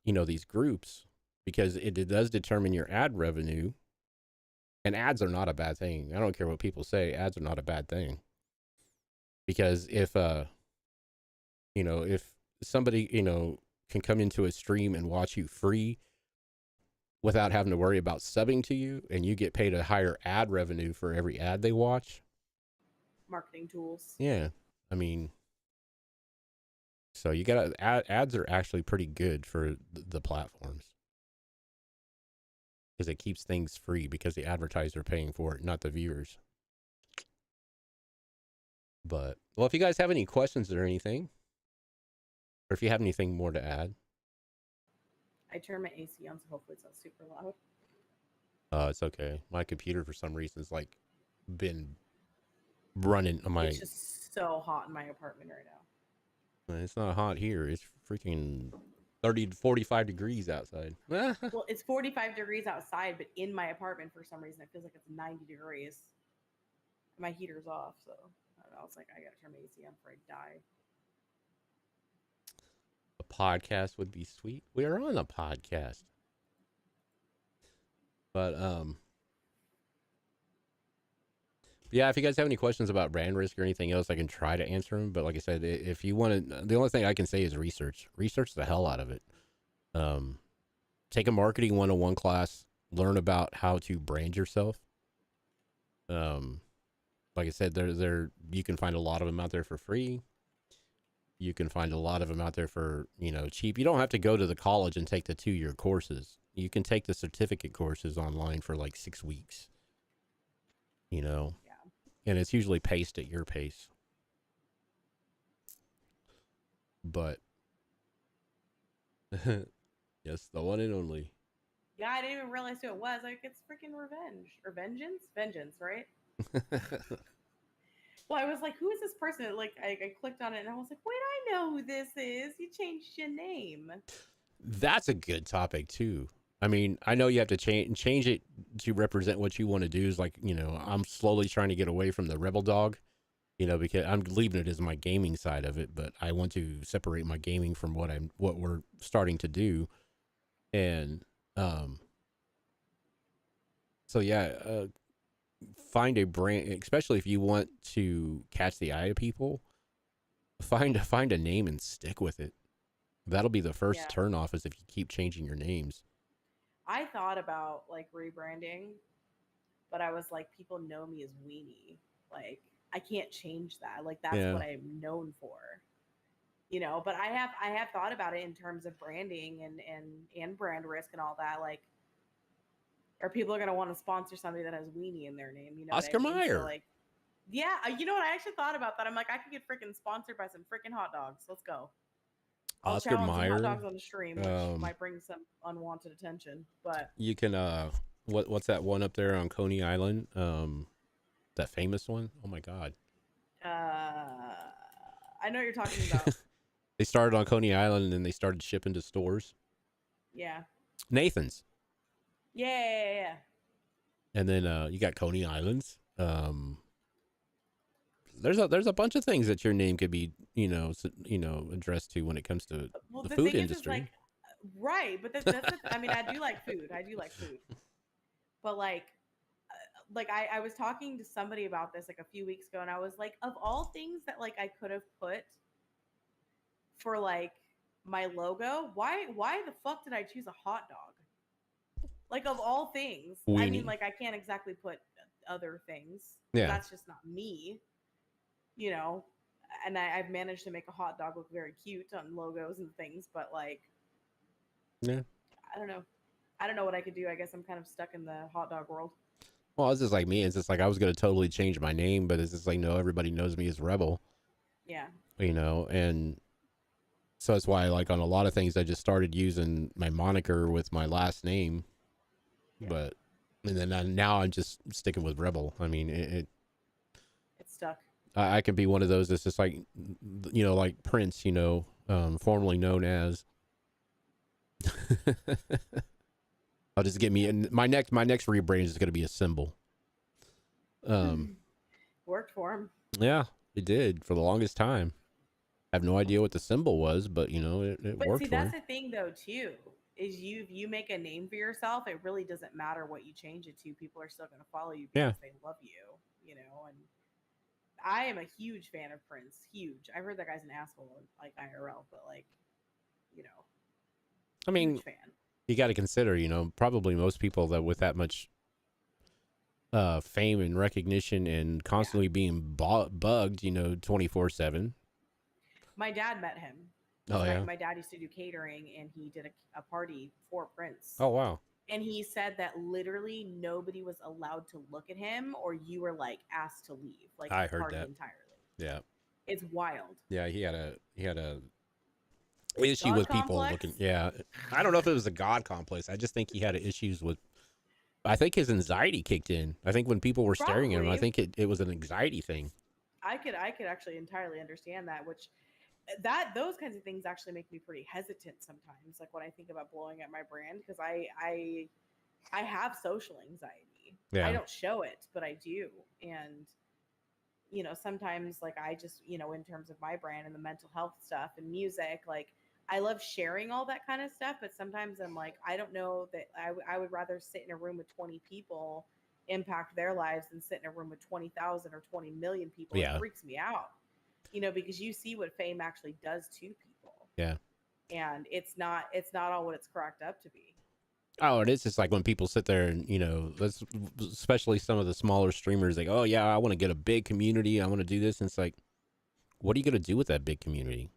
you know, these groups, because it does determine your ad revenue. And ads are not a bad thing. I don't care what people say. Ads are not a bad thing. Because if, you know, if somebody, you know, can come into a stream and watch you free without having to worry about subbing to you, and you get paid a higher ad revenue for every ad they watch. Marketing tools. Yeah. I mean, so you gotta, ads are actually pretty good for the platforms. Because it keeps things free, because the advertiser are paying for it, not the viewers. But, well, if you guys have any questions or anything, or if you have anything more to add. I turn my AC on, so hopefully it's not super loud. It's okay. My computer, for some reason, has like been running on my. It's just so hot in my apartment right now. It's not hot here. It's freaking 30 to 45 degrees outside. Well, it's 45 degrees outside, but in my apartment, for some reason, it feels like it's 90 degrees. My heater's off, so I don't know. It's like, I gotta turn my AC on before I die. A podcast would be sweet. We are on a podcast. But, yeah, if you guys have any questions about brand risk or anything else, I can try to answer them. But like I said, if you want to, the only thing I can say is research. Research the hell out of it. Take a marketing 101 class. Learn about how to brand yourself. Like I said, there you can find a lot of them out there for free. You can find a lot of them out there for, you know, cheap. You don't have to go to the college and take the 2-year courses. You can take the certificate courses online for like 6 weeks. You know, and it's usually paced at your pace. But yes, the one and only. Yeah, I didn't even realize who it was. Like, it's freaking Revenge or Vengeance, right? Well, I was like, who is this person? Like, I clicked on it and I was like, wait, I know who this is. You changed your name. That's a good topic too. I mean, I know you have to change it to represent what you want to do. Is like, you know, I'm slowly trying to get away from the rebel dog, you know, because I'm leaving it as my gaming side of it, but I want to separate my gaming from what we're starting to do. And, so yeah, find a brand, especially if you want to catch the eye of people, find a name and stick with it. That'll be the first turnoff, is if you keep changing your names. I thought about like rebranding, but I was like, people know me as Weenie. Like, I can't change that. Like, that's what I'm known for, you know. But I have thought about it in terms of branding and brand risk and all that. Like, or people are gonna want to sponsor somebody that has Weenie in their name, you know? Oscar Mayer. So, like, yeah, you know what? I actually thought about that. I'm like, I could get freaking sponsored by some freaking hot dogs. Let's go. I'll Oscar challenge Mayer, some hot dogs on the stream, which might bring some unwanted attention. But you can what's that one up there on Coney Island? That famous one? Oh my god. I know what you're talking about. They started on Coney Island and then they started shipping to stores. Yeah. Nathan's. Yeah. And then you got Coney Islands. There's a bunch of things that your name could be, you know, addressed to when it comes to the food industry. Like, right, but that's I mean, I do like food. But like I was talking to somebody about this like a few weeks ago, and I was like, of all things that like I could have put for like my logo, why the fuck did I choose a hot dog? Like, of all things, Weenie. I mean, like, I can't exactly put other things. Yeah, that's just not me. You know, and I've managed to make a hot dog look very cute on logos and things, but like, Yeah. I don't know. I don't know what I could do. I guess I'm kind of stuck in the hot dog world. Well, it's just like me. It's just like I was gonna totally change my name, but it's just like no, everybody knows me as Rebel, Yeah. and so that's why like on a lot of things I just started using my moniker with my last name, Yeah. but and then now I'm just sticking with Rebel. I mean, It's stuck. I can be one of those that's just like, like Prince, formerly known as. I'll just get me in my next rebrand is going to be a symbol. Worked for him. Yeah, it did for the longest time. I have no idea what the symbol was, but it But worked see, for that's me. the thing though too. Is you make a name for yourself, it really doesn't matter what you change it to. People are still going to follow you Yeah. because they love you, and I am a huge fan of Prince. Huge. I've heard that guy's an asshole, like IRL, but like, you know, I mean, huge fan. you got to consider, probably most people that with that much fame and recognition and constantly being bugged, 24/7. My dad met him. Oh yeah. My dad used to do catering, and he did a party for Prince. Oh wow. And he said that literally nobody was allowed to look at him, or you were like asked to leave, like I the heard party that. entirely. Yeah. It's wild. Yeah, he had a issue God with people complex? looking. Yeah, I don't know if it was a god complex. I just think he had issues with. I think his anxiety kicked in. I think when people were staring at him, I Probably. think it was an anxiety thing. I could actually entirely understand that, which those kinds of things actually make me pretty hesitant sometimes, like when I think about blowing up my brand, because I have social anxiety. I Yeah. don't show it, but I do. And sometimes like I just, in terms of my brand and the mental health stuff and music, like I love sharing all that kind of stuff, but sometimes I'm like, I don't know that I would rather sit in a room with 20 people, impact their lives, than sit in a room with 20,000 or 20 million people. It Yeah. freaks me out, because you see what fame actually does to people. Yeah. And it's not all what it's cracked up to be. Oh, it is just like when people sit there and let's especially some of the smaller streamers, like, oh yeah, I want to get a big community, I want to do this, and it's like, what are you gonna do with that big community?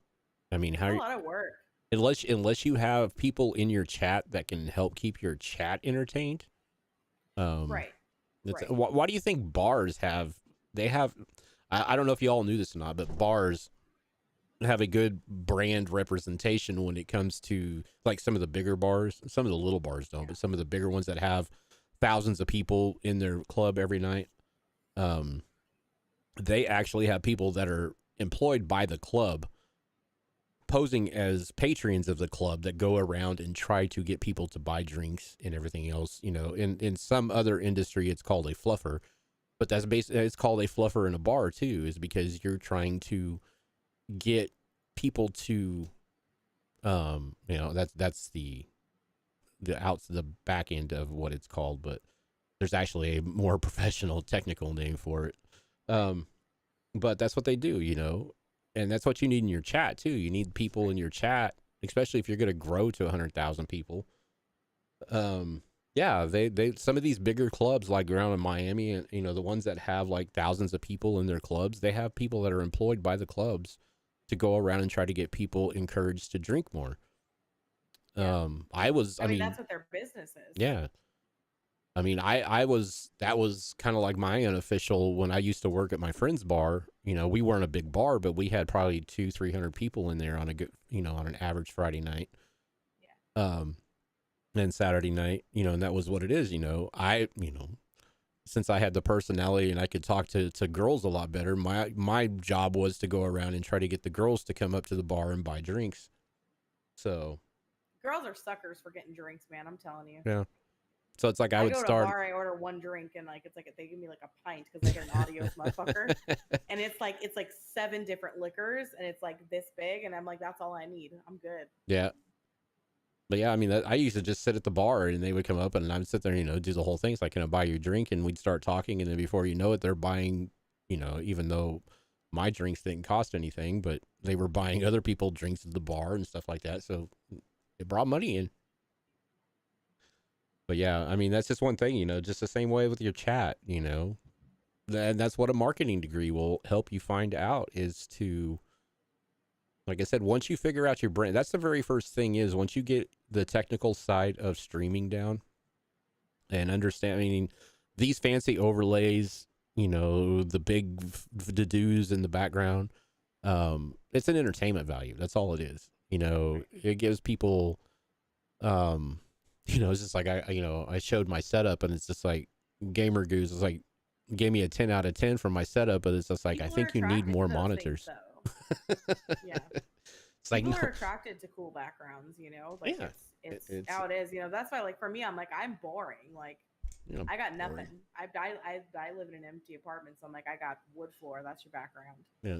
I mean, It's a lot of work. unless you have people in your chat that can help keep your chat entertained. Right. Right. Why do you think bars have? They have. I don't know if you all knew this or not, but bars have a good brand representation when it comes to like some of the bigger bars. Some of the little bars don't, but some of the bigger ones that have thousands of people in their club every night. They actually have people that are employed by the club posing as patrons of the club that go around and try to get people to buy drinks and everything else. In some other industry, it's called a fluffer, but that's basically, it's called a fluffer in a bar too, is because you're trying to get people to, that's the back end of what it's called, but there's actually a more professional technical name for it. But that's what they do, and that's what you need in your chat too. You need people in your chat, especially if you're going to grow to 100,000 people. Yeah, they some of these bigger clubs like around in Miami, and the ones that have like thousands of people in their clubs, they have people that are employed by the clubs to go around and try to get people encouraged to drink more. Yeah. I mean, that's what their business is. Yeah. I mean, that was kind of like my unofficial when I used to work at my friend's bar. We weren't a big bar, but we had probably 200-300 people in there on a good, on an average Friday night. Yeah. And Saturday night, and that was what it is. Since I had the personality and I could talk to girls a lot better, my job was to go around and try to get the girls to come up to the bar and buy drinks. So girls are suckers for getting drinks, man. I'm telling you. Yeah. So it's like I would go start. to a bar, I order one drink, and like it's like they give me like a pint because I get an audio motherfucker, and it's like 7 different liquors, and it's like this big, and I'm like, that's all I need. I'm good. Yeah. But yeah, I mean, I used to just sit at the bar and they would come up and I would sit there, do the whole thing. It's like, can I buy your drink? And we'd start talking. And then before you know it, they're buying, even though my drinks didn't cost anything, but they were buying other people drinks at the bar and stuff like that. So it brought money in. But yeah, I mean, that's just one thing, just the same way with your chat, and that's what a marketing degree will help you find out, is to, like I said, once you figure out your brand, that's the very first thing, is once you get the technical side of streaming down and understanding these fancy overlays, the big the do's in the background. It's an entertainment value. That's all it is. It gives people, it's just like I showed my setup, and it's just like Gamer Goose is like, gave me a 10 out of 10 for my setup, but it's just like, People I think you need more monitors. Yeah. It's like, People no. are attracted to cool backgrounds, like Yeah, it's it's how it is. That's why, like, for me, I'm like, I'm boring. Like, I got nothing. boring. I live in an empty apartment, so I'm like, I got wood floor. That's your background. Yeah.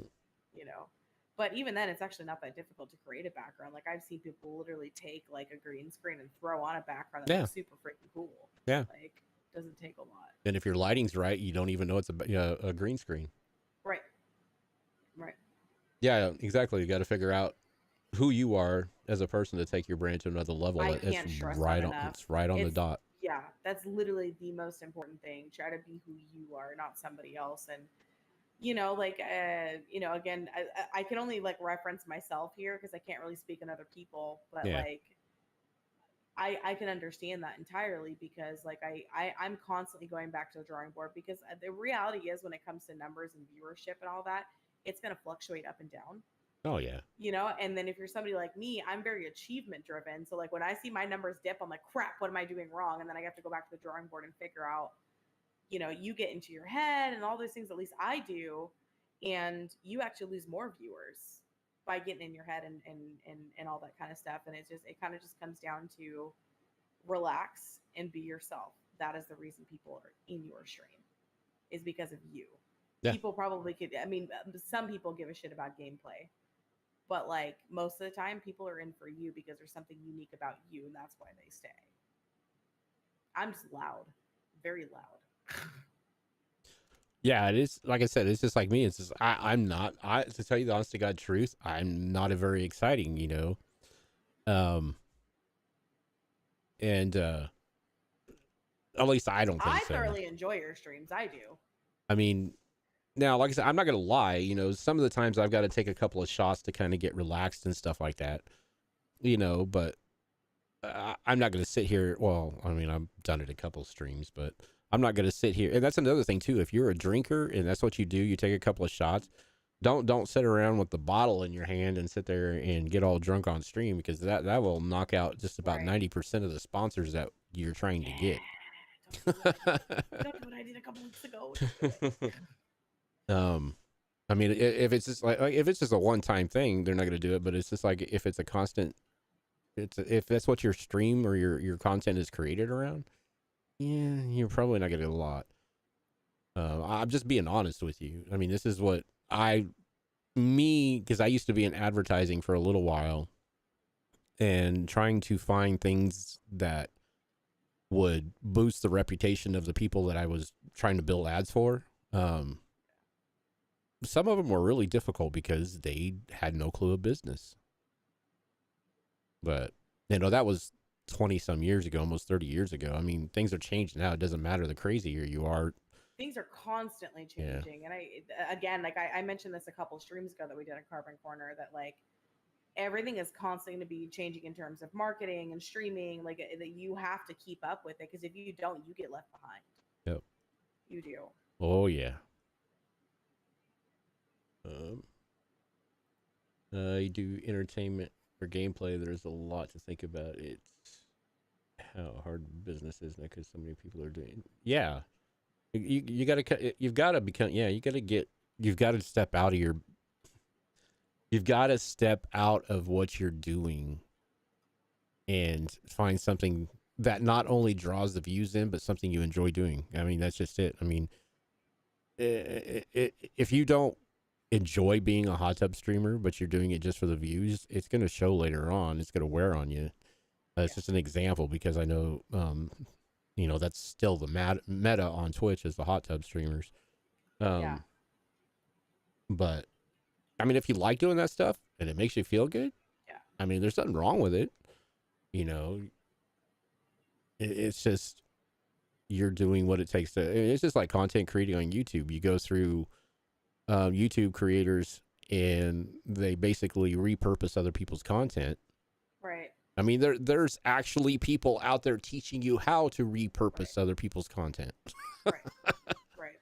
But even then, it's actually not that difficult to create a background. Like, I've seen people literally take like a green screen and throw on a background that looks super freaking cool. Yeah. Like, doesn't take a lot. And if your lighting's right, you don't even know it's a green screen. Right. Yeah, exactly. You got to figure out who you are as a person to take your brand to another level. I can't stress that enough. It's right on the dot. Yeah, that's literally the most important thing. Try to be who you are, not somebody else. And again, I can only like reference myself here because I can't really speak on other people, but like I can understand that entirely, because like I'm constantly going back to the drawing board, because the reality is, when it comes to numbers and viewership and all that, it's going to fluctuate up and down. Oh yeah. And then if you're somebody like me, I'm very achievement driven. So like when I see my numbers dip, I'm like, crap, what am I doing wrong? And then I have to go back to the drawing board and figure out, you get into your head and all those things, at least I do. And you actually lose more viewers by getting in your head and all that kind of stuff. And it kind of just comes down to relax and be yourself. That is the reason people are in your stream, is because of you. Yeah. People probably some people give a shit about gameplay, but like most of the time people are in for you because there's something unique about you, and that's why they stay. I'm just loud, very loud. Yeah, it is. Like I said, it's just like me. It's just, I'm not, to tell you the honest to God truth, I'm not a very exciting, and at least I don't think so. I thoroughly enjoy your streams. I do. I mean, now, like I said, I'm not going to lie, some of the times I've got to take a couple of shots to kind of get relaxed and stuff like that, but I'm not going to sit here. Well, I mean, I've done it a couple of streams, but I'm not going to sit here. And that's another thing too. If you're a drinker and that's what you do, you take a couple of shots, don't sit around with the bottle in your hand and sit there and get all drunk on stream, because that will knock out just about 90% of the sponsors that you're trying to get. Don't do what I did a couple weeks ago. I mean, if it's just like if it's just a one-time thing, they're not going to do it. But it's just like, if it's a constant, if that's what your stream or your content is created around, yeah, you're probably not going to get a lot. I'm just being honest with you. I mean, this is what because I used to be in advertising for a little while, and trying to find things that would boost the reputation of the people that I was trying to build ads for. Some of them were really difficult because they had no clue of business. But, that was 20 some years ago, almost 30 years ago. I mean, things are changed now. It doesn't matter the crazier you are. Things are constantly changing. Yeah. And I mentioned this a couple streams ago that we did at Carbon Corner, that like everything is constantly going to be changing in terms of marketing and streaming, like that you have to keep up with it, because if you don't, you get left behind. Yep. You do. Oh yeah. You do entertainment or gameplay. There's a lot to think about. It's how hard business is now, because so many people are doing. Yeah, you got to. You've got to become. Yeah, you've got to step out of your. You've got to step out of what you're doing, and find something that not only draws the views in, but something you enjoy doing. I mean, that's just it. I mean, if you don't enjoy being a hot tub streamer, but you're doing it just for the views, it's going to show later on. It's going to wear on you. It's just an example, because I know, that's still the meta on Twitch, is the hot tub streamers. But I mean, if you like doing that stuff and it makes you feel good, I mean, there's nothing wrong with it. It's just, you're doing what it takes to. It's just like content creating on YouTube. You go through YouTube creators, and they basically repurpose other people's content. Right. I mean, there's actually people out there teaching you how to repurpose other people's content. Right. Right.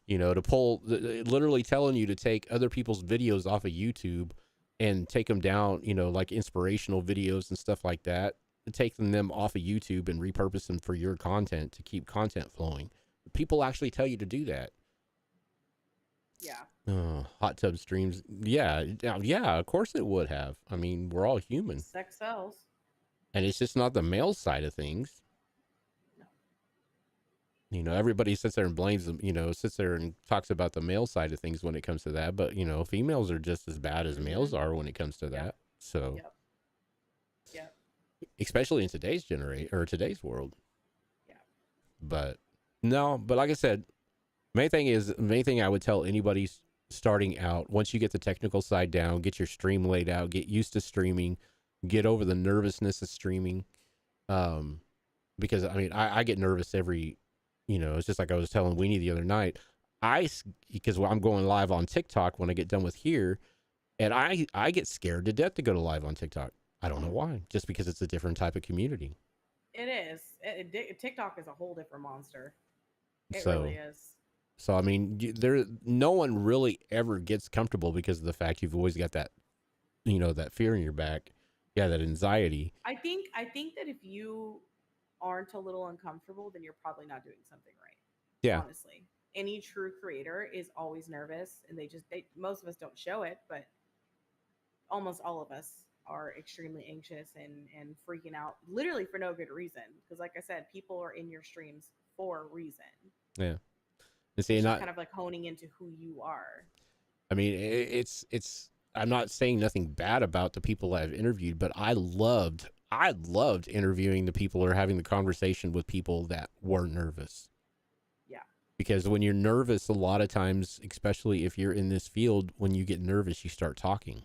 You know, to pull, literally telling you to take other people's videos off of YouTube and take them down, you know, like inspirational videos and stuff like that, taking them off of YouTube and repurpose them for your content to keep content flowing. People actually tell you to do that. Yeah. Hot tub streams. Yeah. Yeah, of course it would have. I mean, we're all human. Sex sells. And it's just not the male side of things. No. You know, everybody sits there and blames them, you know, sits there and talks about the male side of things when it comes to that. But, you know, females are just as bad as males are when it comes to that. So, Yep. especially in today's generation or today's world. Yeah. But no, but like I said, main thing I would tell anybody starting out, once you get the technical side down, get your stream laid out, get used to streaming, get over the nervousness of streaming. Because I mean, I get nervous every, you know, it's just like I was telling Weenie the other night, because I'm going live on TikTok when I get done with here, and I get scared to death to go to live on TikTok. I don't know why, just because it's a different type of community. It is. TikTok is a whole different monster. It So, really is. So I mean, no one really ever gets comfortable because of the fact you've always got that, you know, that fear in your back, that anxiety. I think that if you aren't a little uncomfortable, then you're probably not doing something right. Yeah. Honestly, any true creator is always nervous, and most of us don't show it, but almost all of us are extremely anxious and freaking out, literally for no good reason. Because, like I said, people are in your streams for a reason. Yeah. And see, kind of like honing into who you are. I mean, it's. I'm not saying nothing bad about the people I've interviewed, but I loved interviewing the people or having the conversation with people that were nervous. Yeah. Because when you're nervous, a lot of times, especially if you're in this field, when you get nervous, you start talking.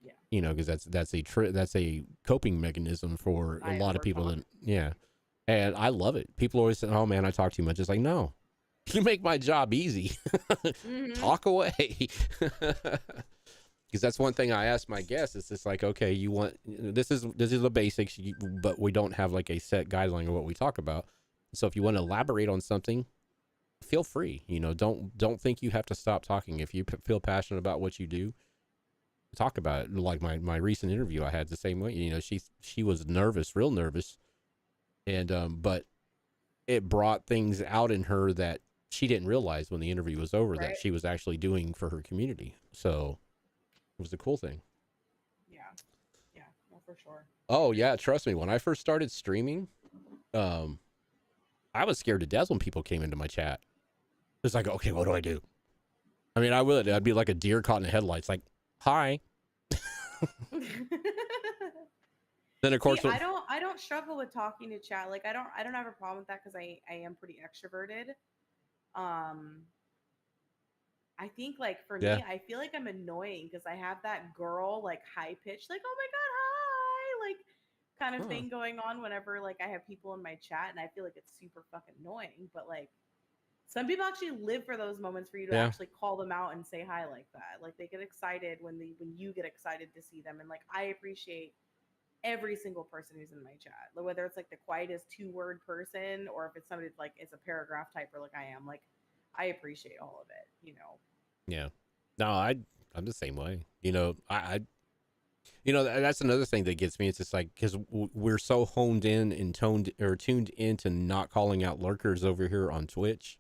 Yeah. You know, because that's a coping mechanism for a lot of people. And I love it. People always say, "Oh man, I talk too much." It's like, no. You make my job easy. Mm-hmm. Talk away. Because that's one thing I ask my guests. It's just like, okay, this is the basics, but we don't have like a set guideline of what we talk about. So if you want to elaborate on something, feel free. You know, don't think you have to stop talking. If you feel passionate about what you do, talk about it. Like my recent interview, I had the same way. You know, she was nervous, real nervous, and but it brought things out in her that she didn't realize when the interview was over, that she was actually doing for her community. So it was a cool thing. Yeah, no, for sure. Oh yeah, trust me. When I first started streaming, I was scared to death when people came into my chat. It's like, okay, what do I do? I mean, I'd be like a deer caught in the headlights. Like, hi. Then of course, I don't struggle with talking to chat. Like I don't have a problem with that because I am pretty extroverted. I think like for me, I feel like I'm annoying because I have that girl like high pitch, like, oh my god, hi, like kind of thing going on whenever like I have people in my chat, and I feel like it's super fucking annoying. But like some people actually live for those moments for you to actually call them out and say hi like that. Like they get excited when you get excited to see them, and like I appreciate every single person who's in my chat, whether it's like the quietest 2-word person or if it's somebody like it's a paragraph typer like I am. Like I appreciate all of it, you know. Yeah, no, I'm the same way. You know, I you know, that's another thing that gets me. It's just like, because we're so honed in and tuned into not calling out lurkers over here on Twitch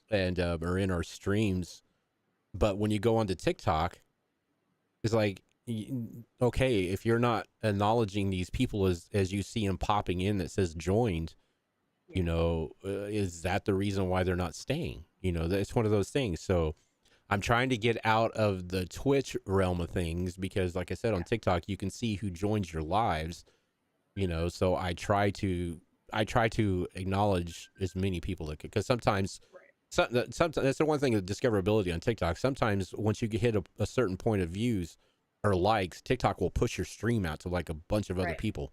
and or in our streams, but when you go onto TikTok, it's like, okay, if you're not acknowledging these people as you see them popping in that says joined, you know, is that the reason why they're not staying? You know, it's one of those things. So I'm trying to get out of the Twitch realm of things because, like I said, on TikTok, you can see who joins your lives, you know, so I try to acknowledge as many people that could, because sometimes that's the one thing of discoverability on TikTok. Sometimes once you hit a certain point of views or likes, TikTok will push your stream out to like a bunch of other people.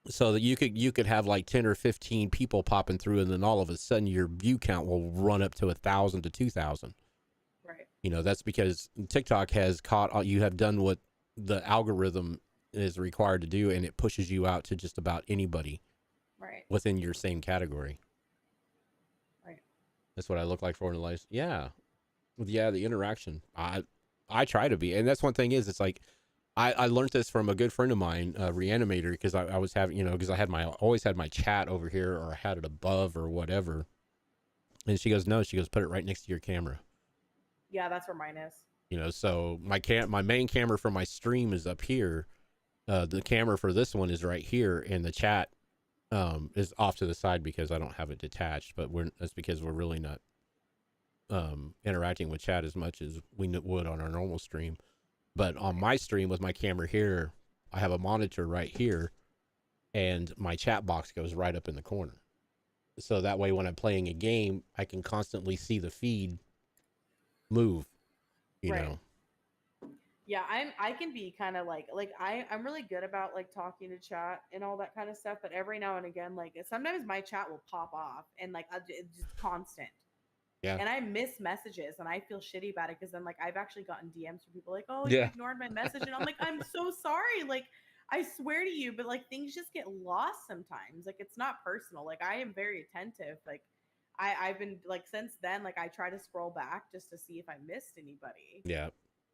so that you could have like 10 or 15 people popping through, and then all of a sudden your view count will run up to 1,000 to 2,000. Right. You know, that's because TikTok has caught, you have done what the algorithm is required to do, and it pushes you out to just about anybody Right. within your same category. Right. That's what I look like for in the life. Yeah. Yeah, the interaction. I try to be. And that's one thing is, it's like, I learned this from a good friend of mine, Reanimator, because I was having, you know, because I had always had my chat over here, or I had it above or whatever. And she goes, no, she goes, put it right next to your camera. Yeah, that's where mine is. You know, so my main camera for my stream is up here. The camera for this one is right here, and the chat is off to the side because I don't have it detached. But that's because we're really not interacting with chat as much as we would on our normal stream. But on my stream with my camera here, I have a monitor right here, and my chat box goes right up in the corner. So that way, when I'm playing a game, I can constantly see the feed move. You Right. know. Yeah, I can be kind of like I'm really good about like talking to chat and all that kind of stuff, but every now and again, like sometimes my chat will pop off and like it's just constant. Yeah. And I miss messages and I feel shitty about it because then like I've actually gotten DMs from people like, "Oh, you Yeah. ignored my message." And I'm like, "I'm so sorry." Like I swear to you, but like things just get lost sometimes. Like it's not personal. Like I am very attentive. Like I've been like since then, like I try to scroll back just to see if I missed anybody. Yeah.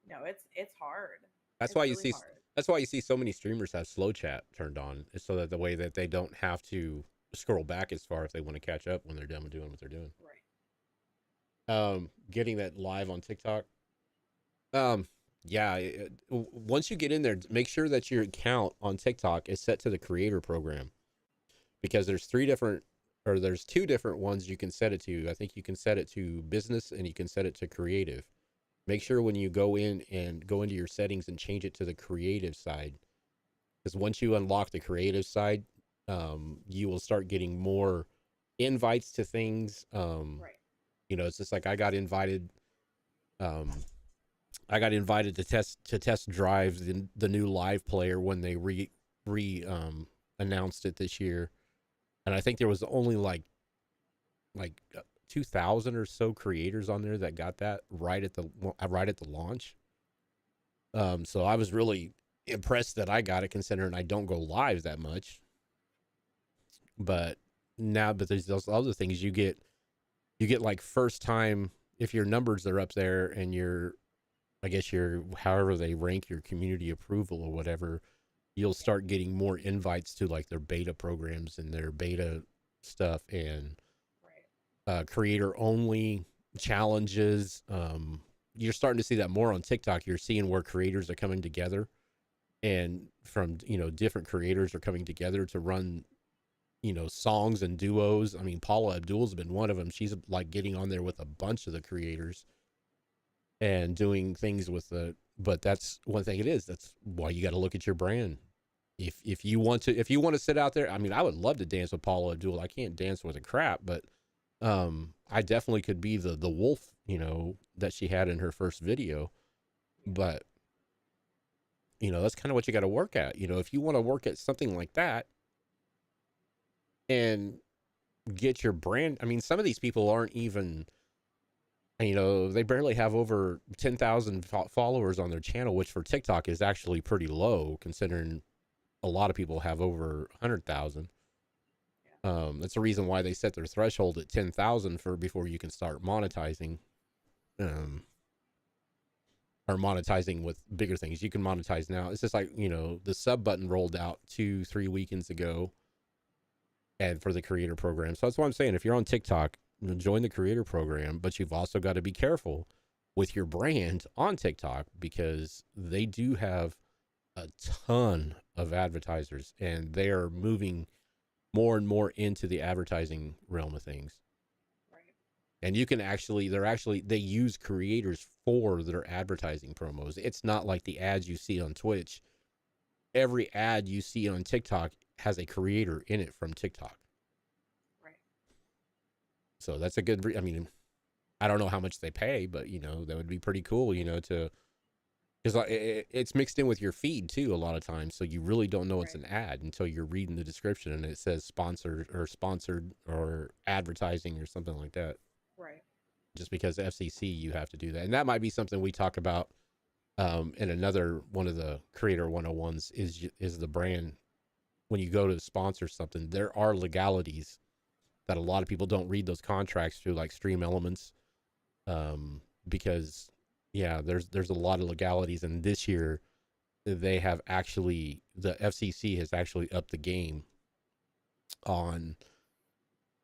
No, it's hard. That's why It's you really see. hard. That's why you see so many streamers have slow chat turned on, is so that the way that they don't have to scroll back as far if they want to catch up when they're done with doing what they're doing. Right. Getting that live on TikTok. Yeah. Once you get in there, make sure that your account on TikTok is set to the creator program, because there's there's two different ones you can set it to. I think you can set it to business and you can set it to creative. Make sure when you go in and go into your settings and change it to the creative side, because once you unlock the creative side, you will start getting more invites to things. Right. You know, it's just like um, I got invited to test drive the new live player when they re announced it this year, and I think there was only like 2,000 or so creators on there that got that right at the launch. So I was really impressed that I got it, considering I don't go live that much. But there's those other things you get like first time, if your numbers are up there and I guess your however they rank your community approval or whatever, you'll start getting more invites to like their beta programs and their beta stuff, and Right. creator only challenges. You're starting to see that more on TikTok. You're seeing where creators are coming together, and from, you know, different creators are coming together to run, you know, songs and duos. I mean, Paula Abdul's been one of them. She's like getting on there with a bunch of the creators and doing things with but that's one thing it is. That's why you got to look at your brand. If you want to sit out there, I mean, I would love to dance with Paula Abdul. I can't dance with a crap, but I definitely could be the wolf, you know, that she had in her first video. But, you know, that's kind of what you got to work at. You know, if you want to work at something like that and get your brand, I mean, some of these people aren't even, you know, they barely have over 10,000 followers on their channel, which for TikTok is actually pretty low, considering a lot of people have over 100,000. That's the reason why they set their threshold at 10,000 before you can start monetizing, um, or monetizing with bigger things. You can monetize now. It's just like, you know, the sub button rolled out 2-3 weekends ago, and for the creator program. So that's what I'm saying. If you're on TikTok, join the creator program, but you've also got to be careful with your brand on TikTok, because they do have a ton of advertisers, and they are moving more and more into the advertising realm of things. Right. And you can they use creators for their advertising promos. It's not like the ads you see on Twitch. Every ad you see on TikTok has a creator in it from TikTok. Right. So that's a good, I mean, I don't know how much they pay, but, you know, that would be pretty cool, you know, to because it's mixed in with your feed too a lot of times, so you really don't know it's Right. an ad until you're reading the description and it says sponsored or advertising or something like that. Right. Just because FCC, you have to do that, and that might be something we talk about in another one of the Creator 101s is the brand. When you go to sponsor something, there are legalities that a lot of people don't read those contracts through, like Stream Elements, because yeah, there's a lot of legalities, and this year they have actually the FCC has actually upped the game on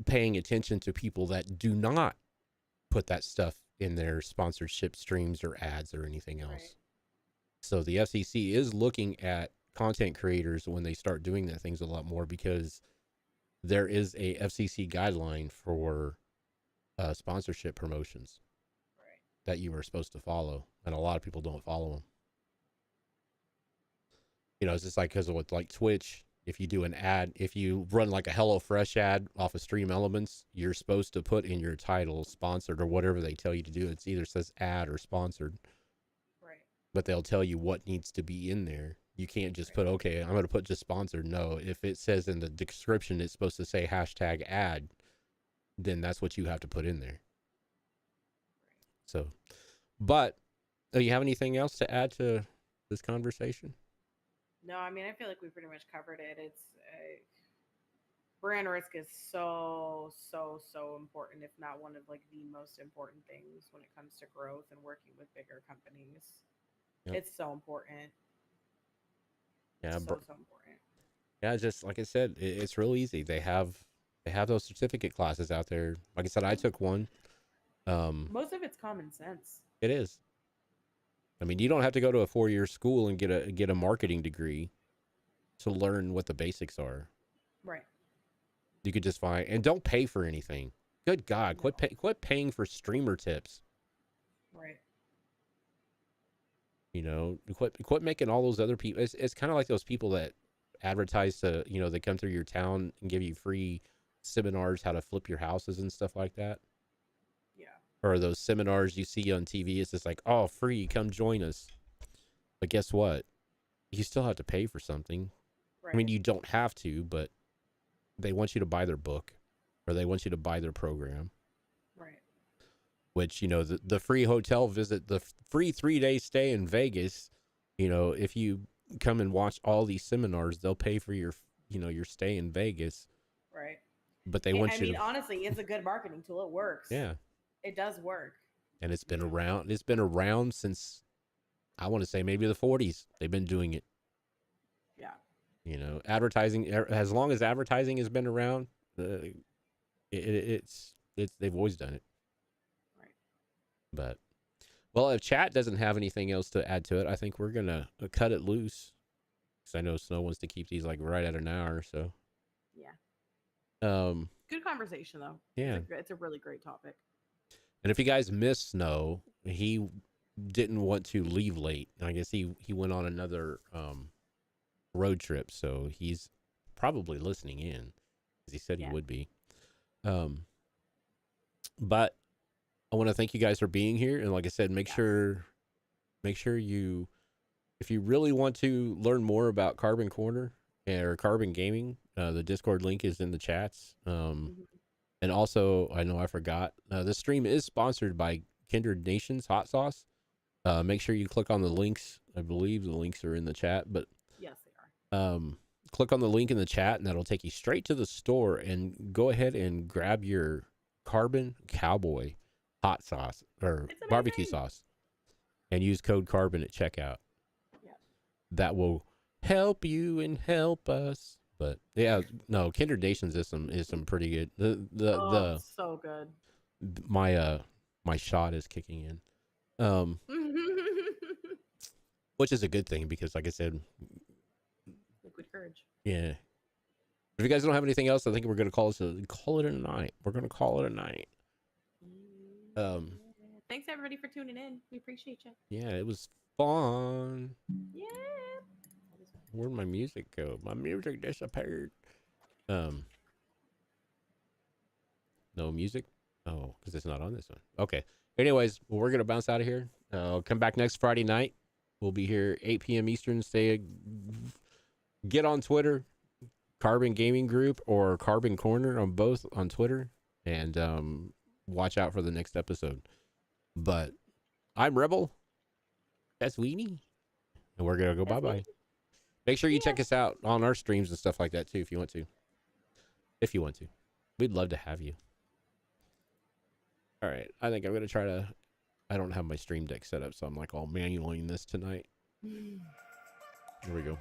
paying attention to people that do not put that stuff in their sponsorship streams or ads or anything else. Right. So the FCC is looking at content creators when they start doing that things a lot more, because there is a FCC guideline for sponsorship promotions Right. that you are supposed to follow, and a lot of people don't follow them. You know, it's just like, because with like Twitch, if you do an ad, if you run like a HelloFresh ad off of Stream Elements, you're supposed to put in your title sponsored or whatever they tell you to do. It's either says ad or sponsored, Right. but they'll tell you what needs to be in there. You can't just put, okay, I'm going to put just sponsored. No, if it says in the description it's supposed to say hashtag ad, then that's what you have to put in there. So, but do you have anything else to add to this conversation? No, I mean, I feel like we pretty much covered it. It's brand risk is so important, if not one of like the most important things when it comes to growth and working with bigger companies. Yep. It's so important. Yeah, So important. yeah. Just like I said, it's real easy. They have those certificate classes out there. Like I said, I took one. Most of it's common sense. It is. I mean, you don't have to go to a 4-year school and get a marketing degree to learn what the basics are. Right. You could just find, and don't pay for anything. Good God, No. quit paying for streamer tips. Right. You know, quit making all those other people. It's kind of like those people that advertise to, you know, they come through your town and give you free seminars how to flip your houses and stuff like that. Yeah. Or those seminars you see on TV. It's just like, oh, free, come join us. But guess what? You still have to pay for something. Right. I mean, you don't have to, but they want you to buy their book, or they want you to buy their program. Right. Which, you know, the free hotel visit, the free 3-day stay in Vegas, you know, if you come and watch all these seminars, they'll pay for your, you know, your stay in Vegas. Right. But they want I you mean, to, honestly, it's a good marketing tool. It works. yeah. It does work. And it's been around. It's been around since, I want to say, maybe the 40s. They've been doing it. Yeah. You know, advertising, as long as advertising has been around, it's they've always done it. Right. But, well, if chat doesn't have anything else to add to it, I think we're going to cut it loose. Because I know Snow wants to keep these like right at an hour. So, yeah. Good conversation, though. Yeah. It's a really great topic. And if you guys missed Snow, he didn't want to leave late. I guess he went on another road trip. So he's probably listening in, because he said he would be. But I want to thank you guys for being here. And like I said, make sure you, if you really want to learn more about Carbon Corner or Carbon Gaming, the Discord link is in the chats. And also, I know I forgot, this stream is sponsored by Kindred Nations Hot Sauce. Make sure you click on the links. I believe the links are in the chat, but yes, they are. Click on the link in the chat, and that'll take you straight to the store. And go ahead and grab your Carbon Cowboy hot sauce or barbecue sauce, and use code Carbon at checkout. Yeah. That will help you and help us. But yeah, no, Kindred Nations is some pretty good. The so good. My shot is kicking in. Which is a good thing, because like I said, liquid courage. Yeah. If you guys don't have anything else, I think we're gonna call it a night. We're gonna call it a night. Thanks everybody for tuning in. We appreciate you. Yeah, it was fun. Yeah. Where'd my music go? My music disappeared. No music? Oh, because it's not on this one. Okay. Anyways, we're going to bounce out of here. Come back next Friday night. We'll be here 8 p.m. Eastern. Get on Twitter, Carbon Gaming Group or Carbon Corner on both on Twitter, and watch out for the next episode. But I'm Rebel. That's Weenie. And we're going to go bye-bye. Make sure you check us out on our streams and stuff like that too if you want to. If you want to. We'd love to have you. All right. I think I'm going to try to... I don't have my stream deck set up, so I'm like all manualing this tonight. Here we go.